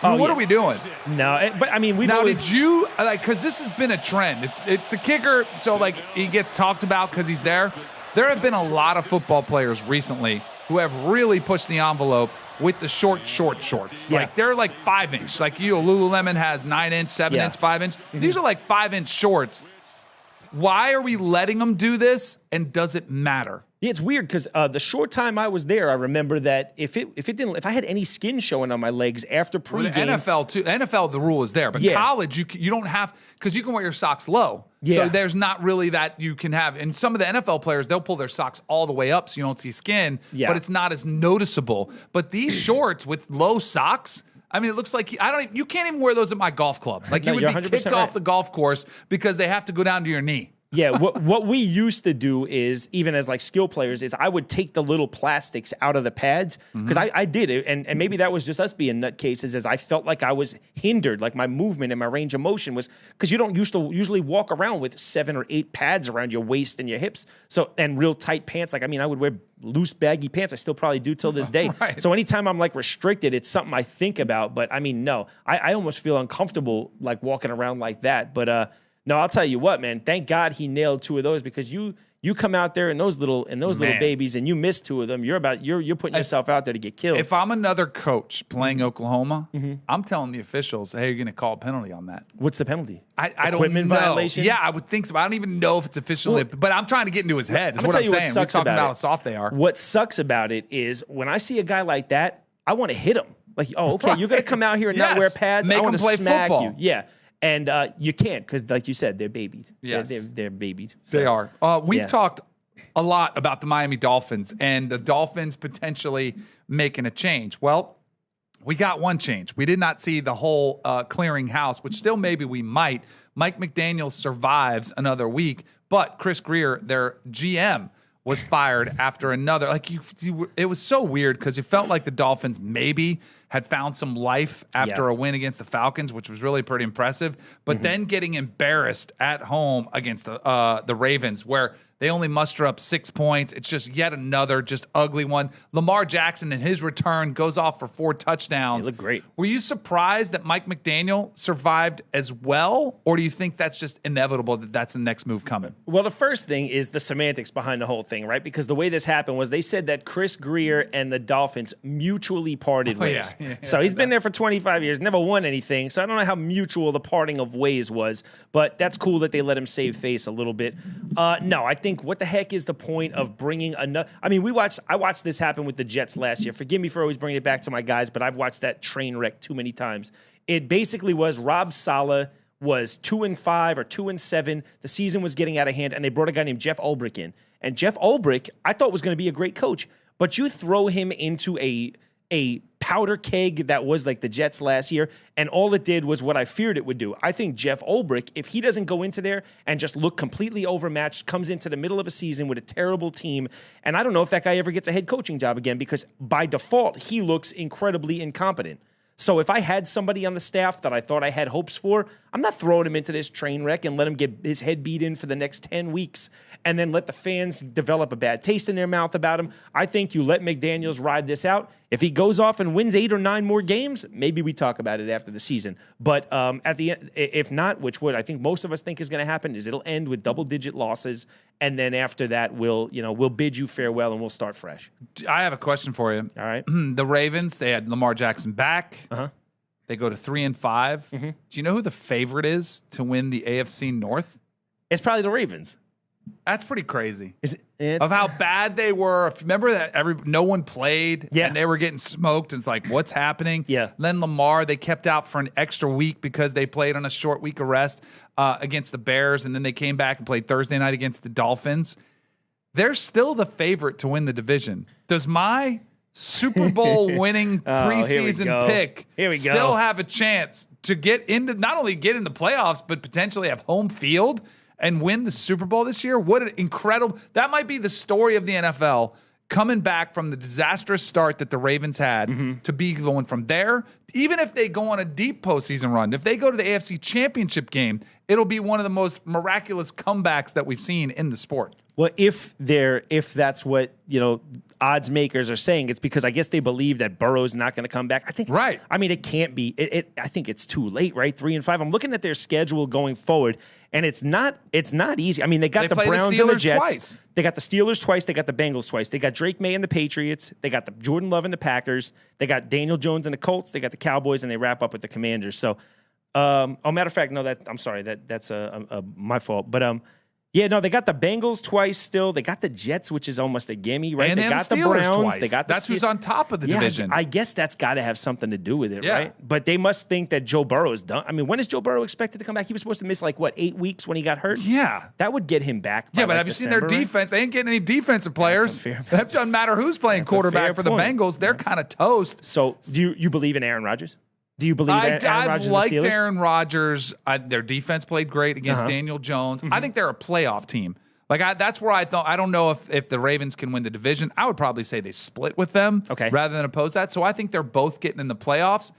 What are we doing? No, but I mean, did you because this has been a trend? It's the kicker, so he gets talked about because he's there. There have been a lot of football players recently who have really pushed the envelope with the short shorts. Yeah. They're 5-inch. Lululemon has 9-inch, 7-inch, 5-inch. These are 5-inch shorts. Why are we letting them do this? And does it matter? Yeah, it's weird because the short time I was there, I remember that if I had any skin showing on my legs after pregame, the NFL too. NFL, the rule is there, but college you don't have because you can wear your socks low. Yeah. So there's not really that you can have. And some of the NFL players, they'll pull their socks all the way up so you don't see skin. Yeah. But it's not as noticeable. But these shorts with low socks. I mean, it looks like you can't even wear those at my golf club. You would be kicked off the golf course because they have to go down to your knee. Yeah, what we used to do is, even as like skill players, is I would take the little plastics out of the pads because I did it, and maybe that was just us being nutcases, as I felt like I was hindered, like my movement and my range of motion was, because you don't usually walk around with 7 or 8 pads around your waist and your hips, so, and real tight pants. Like, I mean, I would wear loose baggy pants. I still probably do till this day. Right. So anytime I'm like restricted, it's something I think about. But I mean, no, I almost feel uncomfortable like walking around like that. But no, I'll tell you what, man. Thank God he nailed 2 of those, because you come out there in those little babies and you miss 2 of them. You're putting yourself out there to get killed. If I'm another coach playing Oklahoma, I'm telling the officials, hey, you're going to call a penalty on that. What's the penalty? I don't Equipment know. violation? Yeah, I would think so. I don't even know if it's officially, but I'm trying to get into his head. Is what I'm saying. We're talking about how soft they are. What sucks about it is when I see a guy like that, I want to hit him. Like, oh, okay, you're going to come out here and not wear pads. Make I want him to play smack football. you. Yeah. And you can't, because like you said, they're babied. Yes. They're babied. They are. We've Yeah. talked a lot about the Miami Dolphins and the Dolphins potentially making a change. Well, we got one change. We did not see the whole clearing house, which still maybe we might. Mike McDaniel survives another week, but Chris Greer, their GM, was fired after another. Like it was so weird because it felt like the Dolphins maybe had found some life after a win against the Falcons, which was really pretty impressive. But then getting embarrassed at home against the Ravens, where they only muster up 6 points. It's just yet another just ugly one. Lamar Jackson in his return goes off for 4 touchdowns. He looked great. Were you surprised that Mike McDaniel survived as well? Or do you think that's just inevitable that that's the next move coming? Well, the first thing is the semantics behind the whole thing, right? Because the way this happened was they said that Chris Greer and the Dolphins mutually parted ways. Yeah, so he's been there for 25 years, never won anything. So I don't know how mutual the parting of ways was, but that's cool that they let him save face a little bit. No, I think what the heck is the point of bringing another? I mean, I watched this happen with the Jets last year. Forgive me for always bringing it back to my guys, but I've watched that train wreck too many times. It basically was Rob Saleh was 2-5 or 2-7. The season was getting out of hand, and they brought a guy named Jeff Ulbrich in. And Jeff Ulbrich, I thought was going to be a great coach, but you throw him into a powder keg that was like the Jets last year, and all it did was what I feared it would do. I think Jeff Ulbrich, if he doesn't go into there and just look completely overmatched, comes into the middle of a season with a terrible team, and I don't know if that guy ever gets a head coaching job again, because by default, he looks incredibly incompetent. So if I had somebody on the staff that I thought I had hopes for, I'm not throwing him into this train wreck and let him get his head beat in for the next 10 weeks and then let the fans develop a bad taste in their mouth about him. I think you let McDaniels ride this out. If he goes off and wins 8 or 9 more games, maybe we talk about it after the season. But at the end, if not, which would I think most of us think is going to happen, is it'll end with double-digit losses, and then after that, we'll bid you farewell and we'll start fresh. I have a question for you. All right. The Ravens, they had Lamar Jackson back. They go to 3-5. Do you know who the favorite is to win the AFC North? It's probably the Ravens. That's pretty crazy. It's Of how bad they were. Remember that no one played and they were getting smoked. It's like, what's happening? Yeah. Then Lamar, they kept out for an extra week because they played on a short week of rest against the Bears, and then they came back and played Thursday night against the Dolphins. They're still the favorite to win the division. Does my Super Bowl winning preseason pick still have a chance to get into, not only get in the playoffs, but potentially have home field and win the Super Bowl this year? What an incredible, that might be the story of the NFL, coming back from the disastrous start that the Ravens had to be going from there. Even if they go on a deep postseason run, if they go to the AFC Championship game, it'll be one of the most miraculous comebacks that we've seen in the sport. Well, if that's what, odds makers are saying, it's because I guess they believe that Burrow's not going to come back. I think, right. I mean, it can't be. I think it's too late, right? 3-5. I'm looking at their schedule going forward, and it's not easy. I mean, they got the Browns and the Jets. Twice. They got the Steelers twice. They got the Bengals twice. They got Drake May and the Patriots. They got the Jordan Love and the Packers. They got Daniel Jones and the Colts. They got the Cowboys, and they wrap up with the Commanders. So, matter of fact, no, I'm sorry, that's my fault. But yeah, no, they got the Bengals twice still. They got the Jets, which is almost a gimme, right? And they got the Steelers Browns. twice. They got the That's who's on top of the division. I guess that's got to have something to do with it, right? But they must think that Joe Burrow is done. I mean, when is Joe Burrow expected to come back? He was supposed to miss 8 weeks when he got hurt. Yeah. That would get him back. Yeah, but have you seen their defense? They ain't getting any defensive players. It doesn't matter who's playing quarterback for the Bengals. They're kind of toast. So do you believe in Aaron Rodgers? Do you believe Aaron I've Rodgers liked and the Steelers? Aaron Rodgers. Their defense played great against Daniel Jones. I think they're a playoff team. Like that's where I thought. I don't know if the Ravens can win the division. I would probably say they split with them, rather than oppose that. So I think they're both getting in the playoffs.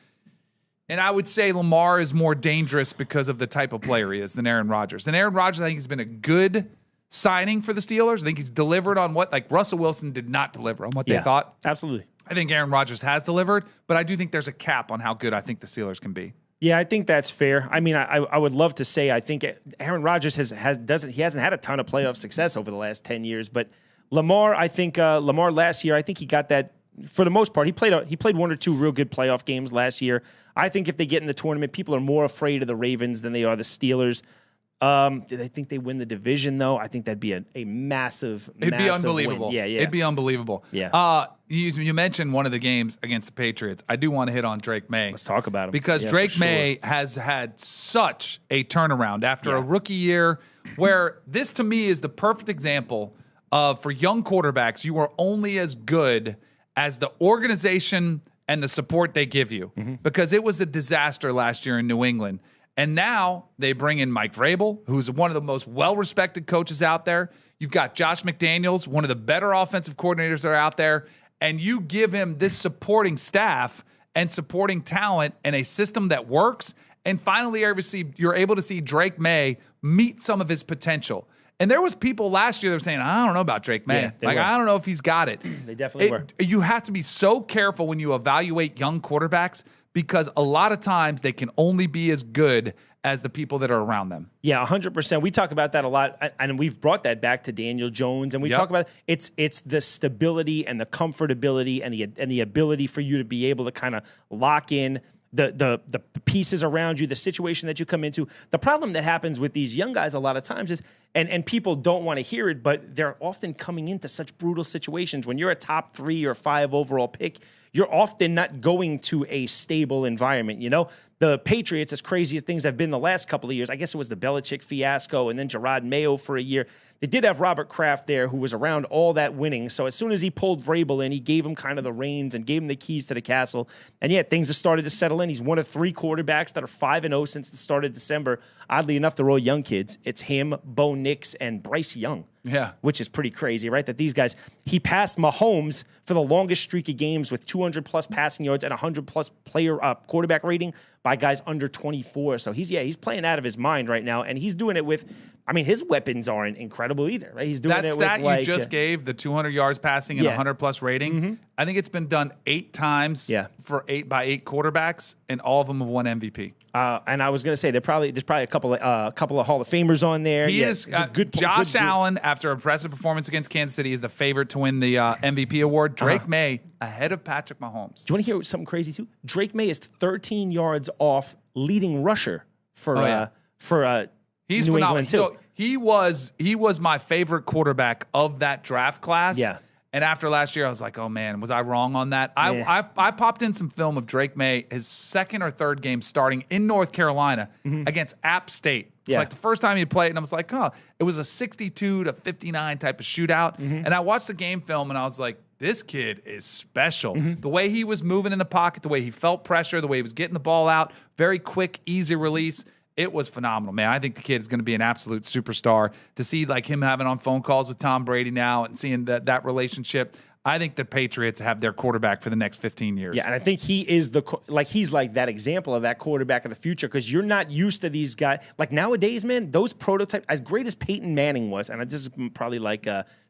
And I would say Lamar is more dangerous because of the type of player he is than Aaron Rodgers. And Aaron Rodgers, I think, has been a good signing for the Steelers. I think he's delivered on what, like Russell Wilson did not deliver on what they thought. Absolutely. I think Aaron Rodgers has delivered, but I do think there's a cap on how good I think the Steelers can be. Yeah, I think that's fair. I mean, I would love to say I think Aaron Rodgers hasn't had a ton of playoff success over the last 10 years, but Lamar, I think Lamar last year, I think he got that for the most part. He played one or two real good playoff games last year. I think if they get in the tournament, people are more afraid of the Ravens than they are the Steelers. Do they think they win the division, though? I think that'd be a massive, It'd be unbelievable. Win. Yeah. It'd be unbelievable. Yeah. You mentioned one of the games against the Patriots. I do want to hit on Drake May. Let's talk about him. Because Drake May has had such a turnaround after a rookie year where this, to me, is the perfect example of, for young quarterbacks, you are only as good as the organization and the support they give you. Because it was a disaster last year in New England. And now they bring in Mike Vrabel, who's one of the most well-respected coaches out there. You've got Josh McDaniels, one of the better offensive coordinators that are out there. And you give him this supporting staff and supporting talent and a system that works. And finally, you're able to see Drake May meet some of his potential. And there was people last year that were saying, I don't know about Drake May. Yeah, I don't know if he's got it. They definitely were. You have to be so careful when you evaluate young quarterbacks because a lot of times they can only be as good as the people that are around them. Yeah, 100%. We talk about that a lot, and we've brought that back to Daniel Jones, and we talk about it's the stability and the comfortability and the ability for you to be able to kind of lock in the pieces around you, the situation that you come into. The problem that happens with these young guys a lot of times is, and people don't want to hear it, but they're often coming into such brutal situations. When you're a top 3 or 5 overall pick, you're often not going to a stable environment. You know, the Patriots, as crazy as things have been the last couple of years, I guess it was the Belichick fiasco and then Gerard Mayo for a year. They did have Robert Kraft there, who was around all that winning. So as soon as he pulled Vrabel in, he gave him kind of the reins and gave him the keys to the castle. And yet things have started to settle in. He's one of 3 quarterbacks that are 5-0 since the start of December. Oddly enough, they're all young kids. It's him, Bo Nix, and Bryce Young. Yeah. Which is pretty crazy, right? That these guys, he passed Mahomes for the longest streak of games with 200-plus passing yards and 100-plus player quarterback rating by guys under 24. So he's playing out of his mind right now, and he's doing it with, I mean, his weapons aren't incredible either, right? He's doing that it stat with you just gave, the 200 yards passing and 100-plus rating, I think it's been done 8 times for 8 quarterbacks, and all of them have won MVP. And I was going to say there's probably a couple of Hall of Famers on there. He is good. Josh Allen, after a impressive performance against Kansas City, is the favorite to win the MVP award. Drake May ahead of Patrick Mahomes. Do you want to hear something crazy too? Drake May is 13 yards off leading rusher for He's New phenomenal. England too. So he was my favorite quarterback of that draft class. Yeah. And after last year, I was like, oh, man, was I wrong on that? I popped in some film of Drake May, his second or third game starting in North Carolina against App State. It's like the first time he played, and I was like, oh, it was a 62-59 type of shootout. And I watched the game film, and I was like, this kid is special. The way he was moving in the pocket, the way he felt pressure, the way he was getting the ball out, very quick, easy release. It was phenomenal, man. I think the kid is going to be an absolute superstar. To see like him having on phone calls with Tom Brady now and seeing that relationship, I think the Patriots have their quarterback for the next 15 years. Yeah, and I think he is he's like that example of that quarterback of the future, because you're not used to these guys. Like nowadays, man, those prototypes, as great as Peyton Manning was, and this is probably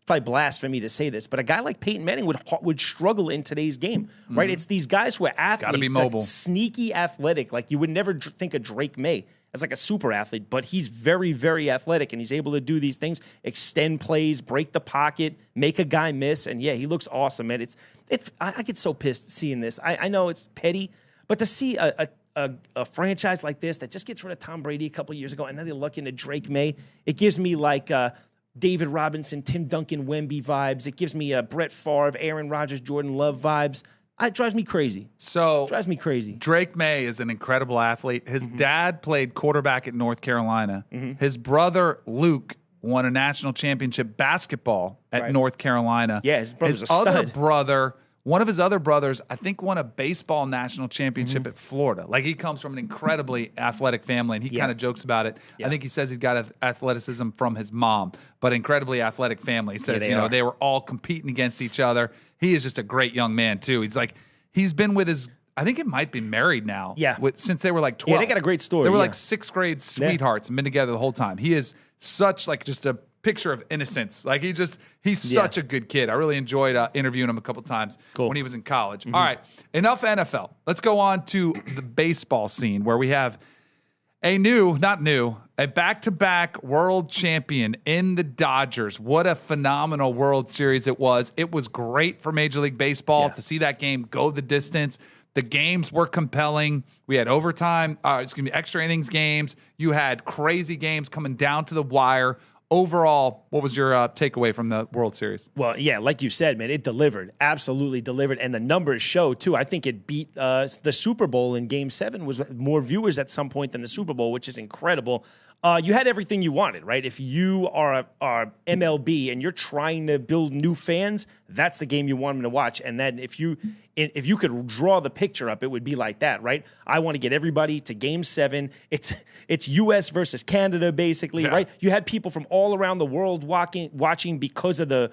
probably blasphemy to say this, but a guy like Peyton Manning would struggle in today's game, right? It's these guys who are athletes, gotta be mobile, sneaky athletic. Like you would never think of Drake May as like a super athlete, but he's very, very athletic, and he's able to do these things, extend plays, break the pocket, make a guy miss, and yeah, he looks awesome, man. I get so pissed seeing this. I know it's petty, but to see a franchise like this that just gets rid of Tom Brady a couple of years ago, and then they look into Drake May, it gives me like David Robinson, Tim Duncan, Wemby vibes. It gives me Brett Favre, Aaron Rodgers, Jordan Love vibes. It drives me crazy. Drake May is an incredible athlete. His dad played quarterback at North Carolina. His brother, Luke, won a national championship basketball at North Carolina. Yeah, his brother's his a stud. other brother One of his other brothers, I think, won a baseball national championship at Florida. Like, he comes from an incredibly athletic family, and he kind of jokes about it. I think he says he's got athleticism from his mom, but incredibly athletic family. He says, they were all competing against each other. He is just a great young man, too. He's been with his, I think it might be married now. Yeah. Since they were like 12. Yeah, they got a great story. They were like sixth grade sweethearts and been together the whole time. He is such just a picture of innocence. Like, he's such a good kid. I really enjoyed interviewing him a couple times when he was in college. All right, enough NFL. Let's go on to the baseball scene, where we have a back-to-back world champion in the Dodgers. What a phenomenal World Series it was. It was great for Major League Baseball to see that game go the distance. The games were compelling. We had overtime, extra innings games. You had crazy games coming down to the wire. Overall, what was your takeaway from the World Series? Well, yeah, like you said, man, it delivered, absolutely delivered, and the numbers show too. I think it beat the Super Bowl in Game 7. Was more viewers at some point than the Super Bowl, which is incredible. You had everything you wanted, right? If you are MLB and you're trying to build new fans, that's the game you want them to watch. And then if you could draw the picture up, it would be like that, right? I want to get everybody to Game 7. It's U.S. versus Canada, basically, right? You had people from all around the world watching because of the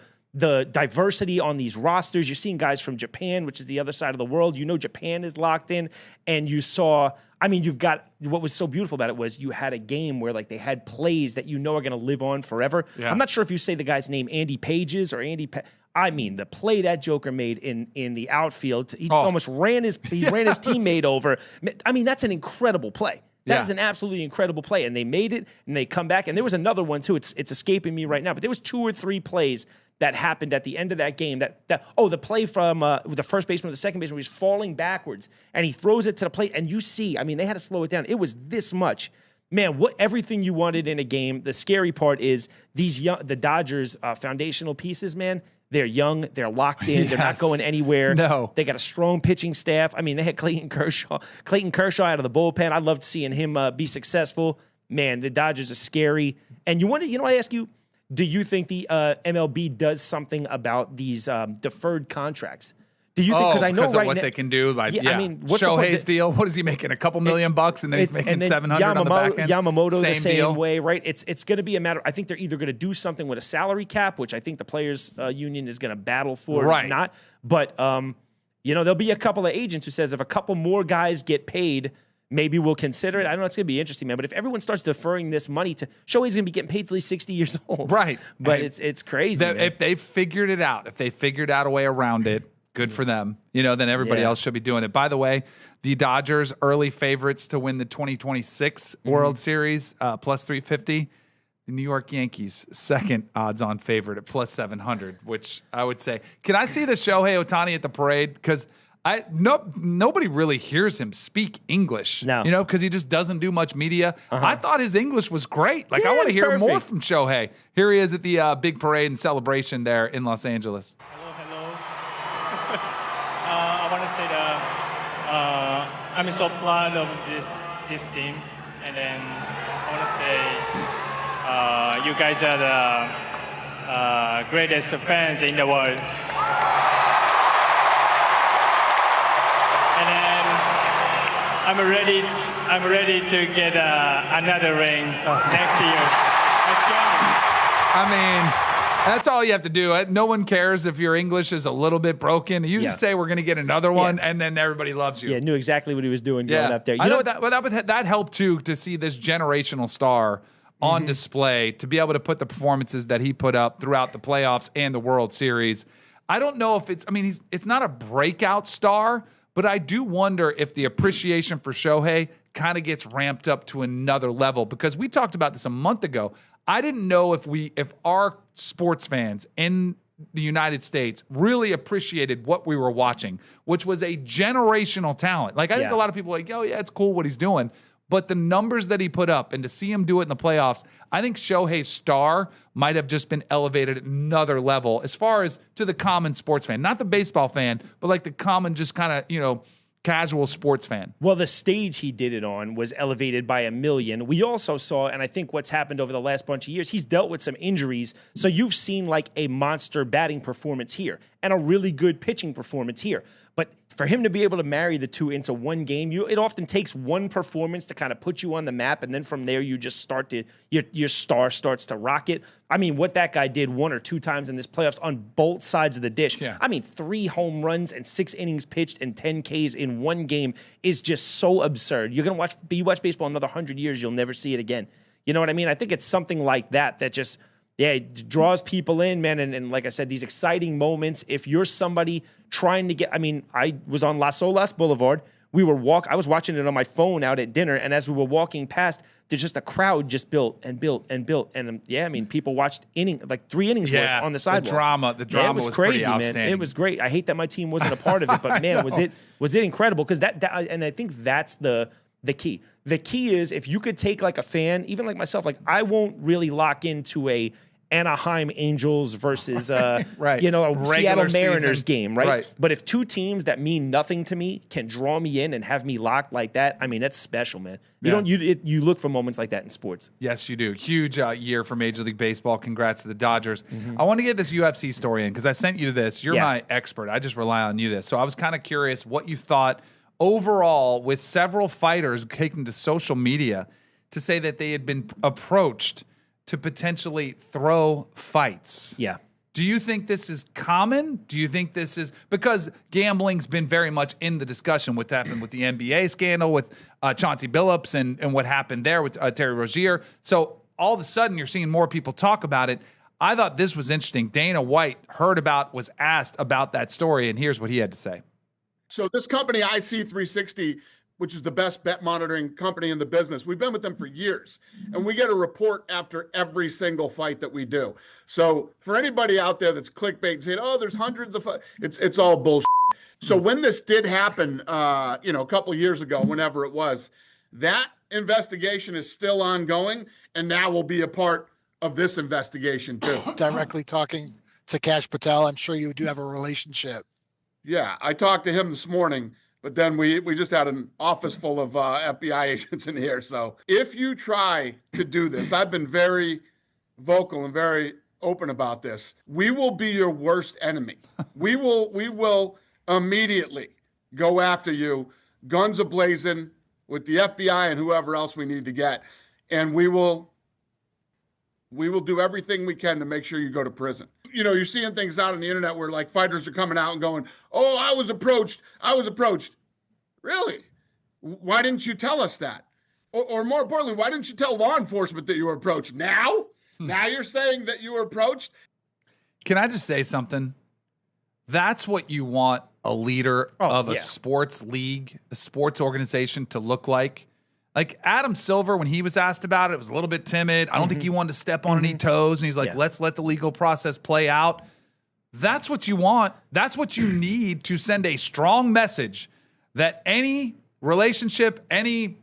diversity on these rosters. You're seeing guys from Japan, which is the other side of the world. Japan is locked in, and you saw. You've got, what was so beautiful about it was you had a game where they had plays that are going to live on forever. Yeah. I'm not sure if you say the guy's name Andy Pages or the play that Joker made in the outfield. He almost ran his teammate over. That's an incredible play. That is an absolutely incredible play. And they made it, and they come back. And there was another one, too. It's escaping me right now. But there was 2 or 3 plays that happened at the end of that game. The play from the first baseman or the second baseman, he's falling backwards, and he throws it to the plate. And you see, they had to slow it down. It was this much. Man, everything you wanted in a game. The scary part is the Dodgers foundational pieces, man. They're young. They're locked in. Yes. They're not going anywhere. No. They got a strong pitching staff. They had Clayton Kershaw out of the bullpen. I loved seeing him be successful. Man, the Dodgers are scary. And what I ask you, do you think the MLB does something about these deferred contracts? Do you think? Because I know right now they can do. What's Shohei's deal? What is he making? A couple $1 million, and then he's making 700 on the back end. Yamamoto the same way, right? It's going to be a matter. I think they're either going to do something with a salary cap, which I think the players' union is going to battle for, or not. But there'll be a couple of agents who says if a couple more guys get paid, maybe we'll consider it. I don't know. It's going to be interesting, man. But if everyone starts deferring this money to Shohei's going to be getting paid till he's 60 years old, right? But it's crazy. If they figured it out, if they figured out a way around it. Good for them. Then everybody else should be doing it. By the way, the Dodgers early favorites to win the 2026 World Series, plus 350. The New York Yankees, second odds-on favorite at plus 700, which I would say. Can I see the Shohei Ohtani at the parade? Because nobody really hears him speak English. No. Because he just doesn't do much media. I thought his English was great. I want to hear more from Shohei. Here he is at the big parade and celebration there in Los Angeles. I want to say that I'm so proud of this team, and then I want to say you guys are the greatest fans in the world. And then I'm ready to get another ring next year. Let's go. That's all you have to do. No one cares if your English is a little bit broken. You just say we're going to get another one, and then everybody loves you. Yeah, knew exactly what he was doing going up there. That helped, too, to see this generational star on display, to be able to put the performances that he put up throughout the playoffs and the World Series. I don't know if it's not a breakout star, but I do wonder if the appreciation for Shohei kind of gets ramped up to another level, because we talked about this a month ago. I didn't know if our sports fans in the United States really appreciated what we were watching, which was a generational talent. I think a lot of people are like, oh, yeah, it's cool what he's doing. But the numbers that he put up, and to see him do it in the playoffs, I think Shohei's star might have just been elevated at another level as far as to the common sports fan. Not the baseball fan, but the common just kind of, casual sports fan. Well, the stage he did it on was elevated by a million. We also saw, and I think what's happened over the last bunch of years, he's dealt with some injuries. So you've seen a monster batting performance here. and a really good pitching performance here. But for him to be able to marry the two into one game, it often takes one performance to kind of put you on the map, and then from there you just start to your star starts to rocket. I mean, what that guy did 1 or 2 times in this playoffs on both sides of the dish. Yeah. I mean, 3 home runs and 6 innings pitched and 10 Ks in one game is just so absurd. You watch baseball another 100 years, you'll never see it again. You know what I mean? I think it's something like that just. Yeah, it draws people in, man. And like I said, these exciting moments. If you're somebody trying to get, I was on Las Olas Boulevard. I was watching it on my phone out at dinner. And as we were walking past, there's just a crowd just built and built and built. And people watched 3 innings worth on the sidewalk. The drama was crazy, pretty outstanding. Man. It was great. I hate that my team wasn't a part of it, but man, was it incredible. Because and I think that's the key. The key is if you could take like a fan, even like myself, like I won't really lock into a Anaheim Angels versus right. a Seattle Mariners season game, right? Right? But if 2 teams that mean nothing to me can draw me in and have me locked like that, that's special, man. You look for moments like that in sports. Yes, you do. Huge year for Major League Baseball. Congrats to the Dodgers. I want to get this UFC story in because I sent you this. You're my expert. I just rely on you this. So I was kind of curious what you thought overall with several fighters taking to social media to say that they had been approached to potentially throw fights. Yeah. Do you think this is common? Do you think this is because gambling's been very much in the discussion? What happened with the NBA scandal with Chauncey Billups and what happened there with Terry Rozier? So all of a sudden you're seeing more people talk about it. I thought this was interesting. Dana White was asked about that story, and here's what he had to say. So this company, IC360, which is the best bet monitoring company in the business. We've been with them for years, and we get a report after every single fight that we do. So for anybody out there that's clickbait saying, "Oh, there's hundreds of fights," it's all bullshit. So when this did happen, a couple of years ago, whenever it was, that investigation is still ongoing, and now will be a part of this investigation too. Directly talking to Cash Patel, I'm sure you do have a relationship. Yeah, I talked to him this morning. But then we just had an office full of FBI agents in here. So if you try to do this, I've been very vocal and very open about this. We will be your worst enemy. We will immediately go after you, guns a-blazing, with the FBI and whoever else we need to get. And we will do everything we can to make sure you go to prison. You're seeing things out on the internet where like fighters are coming out and going, "Oh, I was approached. Really? Why didn't you tell us that? Or more importantly, why didn't you tell law enforcement that you were approached? Now you're saying that you were approached? Can I just say something? That's what you want a leader of a sports league, a sports organization to look like. Like Adam Silver, when he was asked about it, was a little bit timid. I don't think he wanted to step on any toes. And he's like, let's let the legal process play out. That's what you want. That's what you need to send a strong message that any relationship, any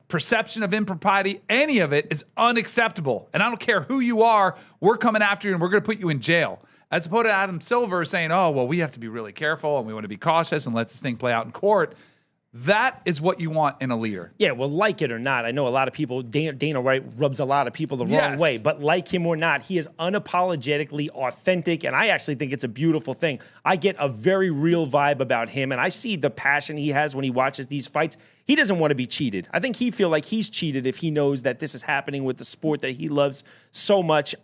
perception of impropriety, any of it is unacceptable. And I don't care who you are, we're coming after you and we're going to put you in jail. As opposed to Adam Silver saying, "Oh, well, we have to be really careful and we want to be cautious and let this thing play out in court." That is what you want in a leader. Yeah, well, like it or not, I know a lot of people, Dana White rubs a lot of people the wrong way, but like him or not, he is unapologetically authentic, and I actually think it's a beautiful thing. I get a very real vibe about him, and I see the passion he has when he watches these fights. He doesn't want to be cheated. I think he feels like he's cheated if he knows that this is happening with the sport that he loves so much.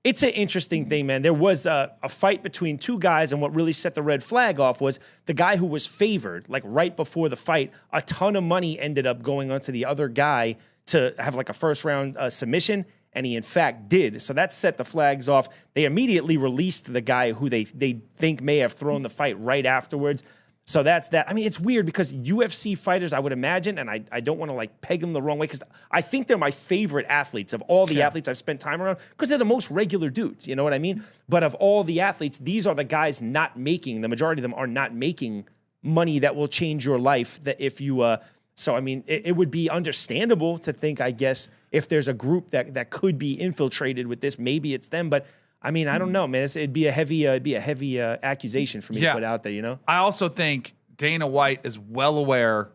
It's an interesting thing, man. There was a fight between 2 guys, and what really set the red flag off was the guy who was favored, like right before the fight, a ton of money ended up going onto the other guy to have like a first-round submission, and he in fact did. So that set the flags off. They immediately released the guy who they think may have thrown the fight right afterwards. So that's that. I mean, it's weird because UFC fighters, I would imagine, and I don't want to like peg them the wrong way because I think they're my favorite athletes of all the athletes I've spent time around because they're the most regular dudes. You know what I mean? But of all the athletes, these are the guys not making, the majority of them are not making money that will change your life. That if you, so I mean, it would be understandable to think, I guess, if there's a group that could be infiltrated with this, maybe it's them. But I mean, I don't know, man. It'd be a heavy accusation for me to put out there, you know? I also think Dana White is well aware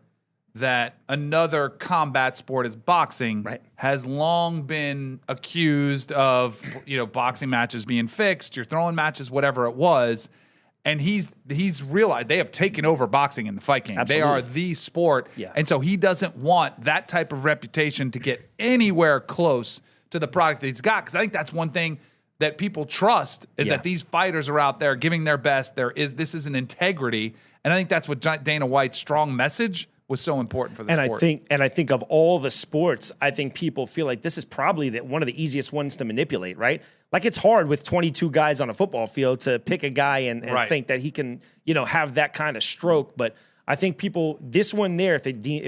that another combat sport as boxing has long been accused of, boxing matches being fixed, you're throwing matches, whatever it was. And he's realized they have taken over boxing in the fight game. Absolutely. They are the sport. Yeah. And so he doesn't want that type of reputation to get anywhere close to the product that he's got. Because I think that's one thing that people trust is that these fighters are out there giving their best. This is an integrity. And I think that's what Dana White's strong message was so important for the sport. I think of all the sports, I think people feel like this is probably one of the easiest ones to manipulate, right? Like it's hard with 22 guys on a football field to pick a guy and think that he can, have that kind of stroke. But I think this one there, if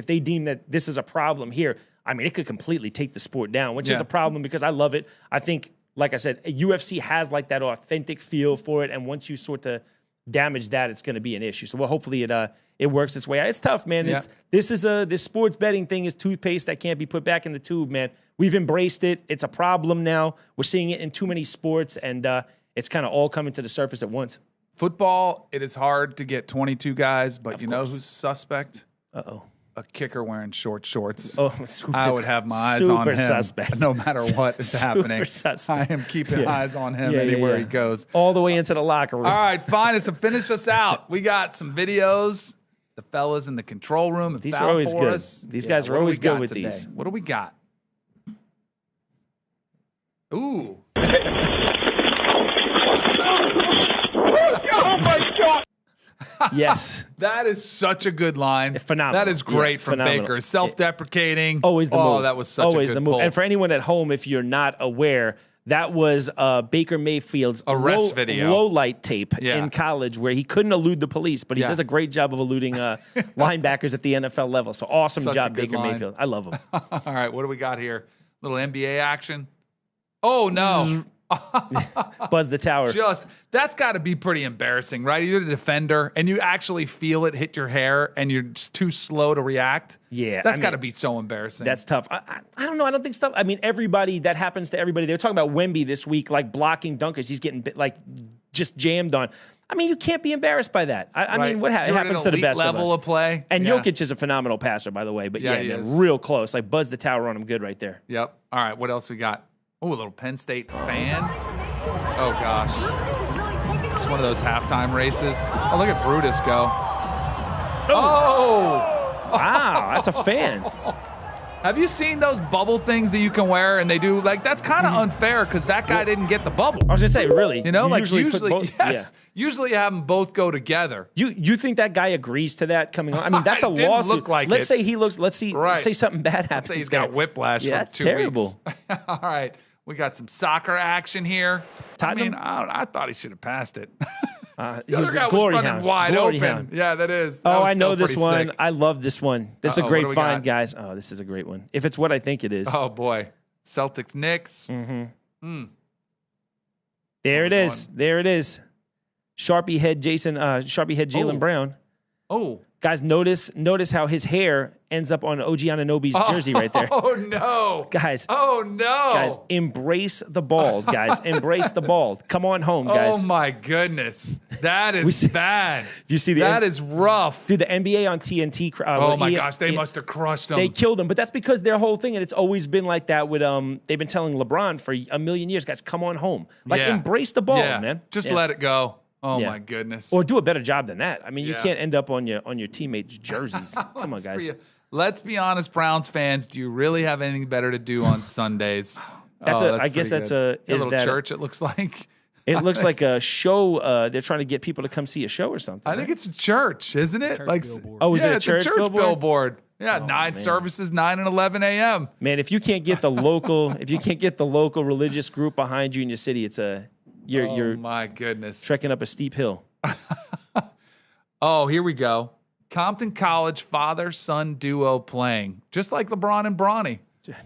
they deem that this is a problem here, I mean, it could completely take the sport down, which is a problem because I love it. I think, like I said, UFC has like that authentic feel for it, and once you sort of damage that, it's going to be an issue. So, well, hopefully it works this way. It's tough, man. Yeah. This sports betting thing is toothpaste that can't be put back in the tube, man. We've embraced it. It's a problem now. We're seeing it in too many sports, and it's kind of all coming to the surface at once. Football, it is hard to get 22 guys, but you know who's suspect? Uh-oh. A kicker wearing short shorts. Oh, I would have my eyes on him suspect. no matter what is happening. Suspect. I am keeping eyes on him anywhere he goes. All the way into the locker room. All right, fine. To finish us out, we got some videos. The fellas in the control room have These found are always for good. us. These guys are what do always we got good with today? these. What do we got? Ooh. Oh my God! Yes. That is such a good line. Phenomenal. That is great from phenomenal. Baker. Self-deprecating. Always the move. Oh, that was such always a good the move. pull. And for anyone at home, if you're not aware, that was Baker Mayfield's arrest video, low light tape in college, where he couldn't elude the police, but he does a great job of eluding linebackers at the NFL level. So awesome Such job, a good Baker line. Mayfield. I love him. All right, what do we got here? Little NBA action. Oh no. Buzz the tower. That's got to be pretty embarrassing, right? You're the defender and you actually feel it hit your hair and you're just too slow to react. Yeah. That's got to be so embarrassing. That's tough. I don't know. I don't think stuff. I mean, that happens to everybody. They were talking about Wemby this week, like blocking dunkers. He's getting just jammed on. I mean, you can't be embarrassed by that. I mean, it happens to the best level of us. of play. And Jokic is a phenomenal passer, by the way. But he is. real close. Like buzz the tower on him good right there. Yep. All right, what else we got? Oh, a little Penn State fan. Oh, gosh. It's one of those halftime races. Oh, look at Brutus go. Oh! Wow, that's a fan. Have you seen those bubble things that you can wear and they do? Like, that's kind of unfair because that guy didn't get the bubble. I was going to say, really? You know, you like usually put both, yes. Usually you have them both go together. You think that guy agrees to that coming on? I mean, that's a It didn't lawsuit. look like let's it. say he looks, say something bad happens. Let's say he's got whiplash Yeah, for that's 2 terrible. weeks. All right. We got some soccer action here. Tottenham? I mean, I thought he should have passed it. The The other guy was running wide open. Yeah, that is. That Oh, was I know still this pretty one. sick. I love this one. This is a Uh-oh, great what do we find, got? guys. Oh, this is a great one. If it's what I think it is. Oh, boy. Celtics, Knicks. There it is. There it is. Sharpie head Jaylen Brown. Oh. Guys, notice how his hair ends up on OG Anunoby's jersey right there. Oh, no. Guys. Oh, no. Guys, embrace the bald, guys. Embrace the bald. Come on home, guys. Oh, my goodness. That is bad. Do you see that is rough. Dude, the NBA on TNT. Oh, my gosh. They must have crushed him. They killed him. But that's because their whole thing, and it's always been like that with, they've been telling LeBron for a million years, guys, come on home. Like, embrace the bald, man. Just let it go. Oh, my goodness. Or do a better job than that. I mean, you Yeah. can't end up on your teammates' jerseys. Come on, guys. Let's be honest, Browns fans. Do you really have anything better to do on Sundays? I guess that's a little church. It looks like. It looks like a show. They're trying to get people to come see a show or something. I think it's a church, isn't it? Church like, billboard. Oh, is it a it's church billboard? Yeah, 9 services, 9 and 11 a.m. Man, if you can't get the local, religious group behind you in your city, it's you're my goodness, trekking up a steep hill. Oh, here we go. Compton College father-son duo playing, just like LeBron and Bronny.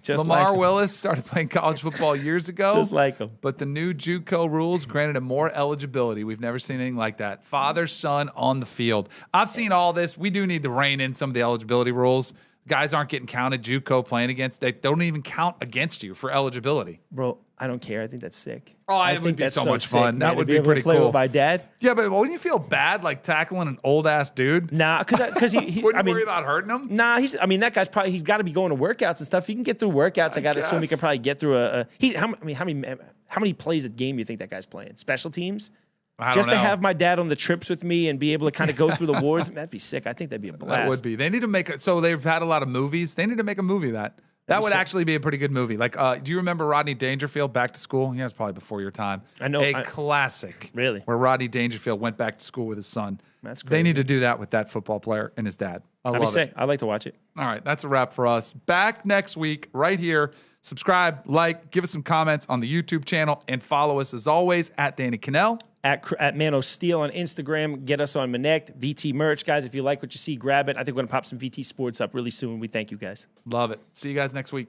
Just Lamar like Willis started playing college football years ago. Just like him. But the new JUCO rules granted him more eligibility. We've never seen anything like that. Father-son on the field. I've seen all this. We do need to rein in some of the eligibility rules. Guys aren't getting counted JUCO playing against. They don't even count against you for eligibility. Bro, I don't care. I think that's sick. Oh, it think would be that's so much sick, fun. man, That to would be be able to pretty play cool. with my dad. Yeah, but wouldn't you feel bad like tackling an old ass dude? Nah, because he Wouldn't you worry about hurting him? Nah, that guy's probably, he's got to be going to workouts and stuff. He can get through workouts. I got to assume he can guess. probably get through how many plays a game do you think that guy's playing? Special teams? I Just don't to know. have my dad on the trips with me and be able to kind of go through the wards, that'd be sick. I think that'd be a blast. That would be. They need to make it. So they've had a lot of movies. They need to make a movie of that. That would actually be a pretty good movie. Like, do you remember Rodney Dangerfield, Back to School? Yeah, it's probably before your time. I know. A classic. Really? Where Rodney Dangerfield went back to school with his son. That's They crazy. need to do that with that football player and his dad. I That'd be love sick. it. I'd like to watch it. All right, that's a wrap for us. Back next week, right here. Subscribe, like, give us some comments on the YouTube channel, and follow us as always at Danny Cannell. At Man of Steel on Instagram. Get us on Manect. VT merch, guys. If you like what you see, grab it. I think we're going to pop some VT Sports up really soon. We thank you guys. Love it. See you guys next week.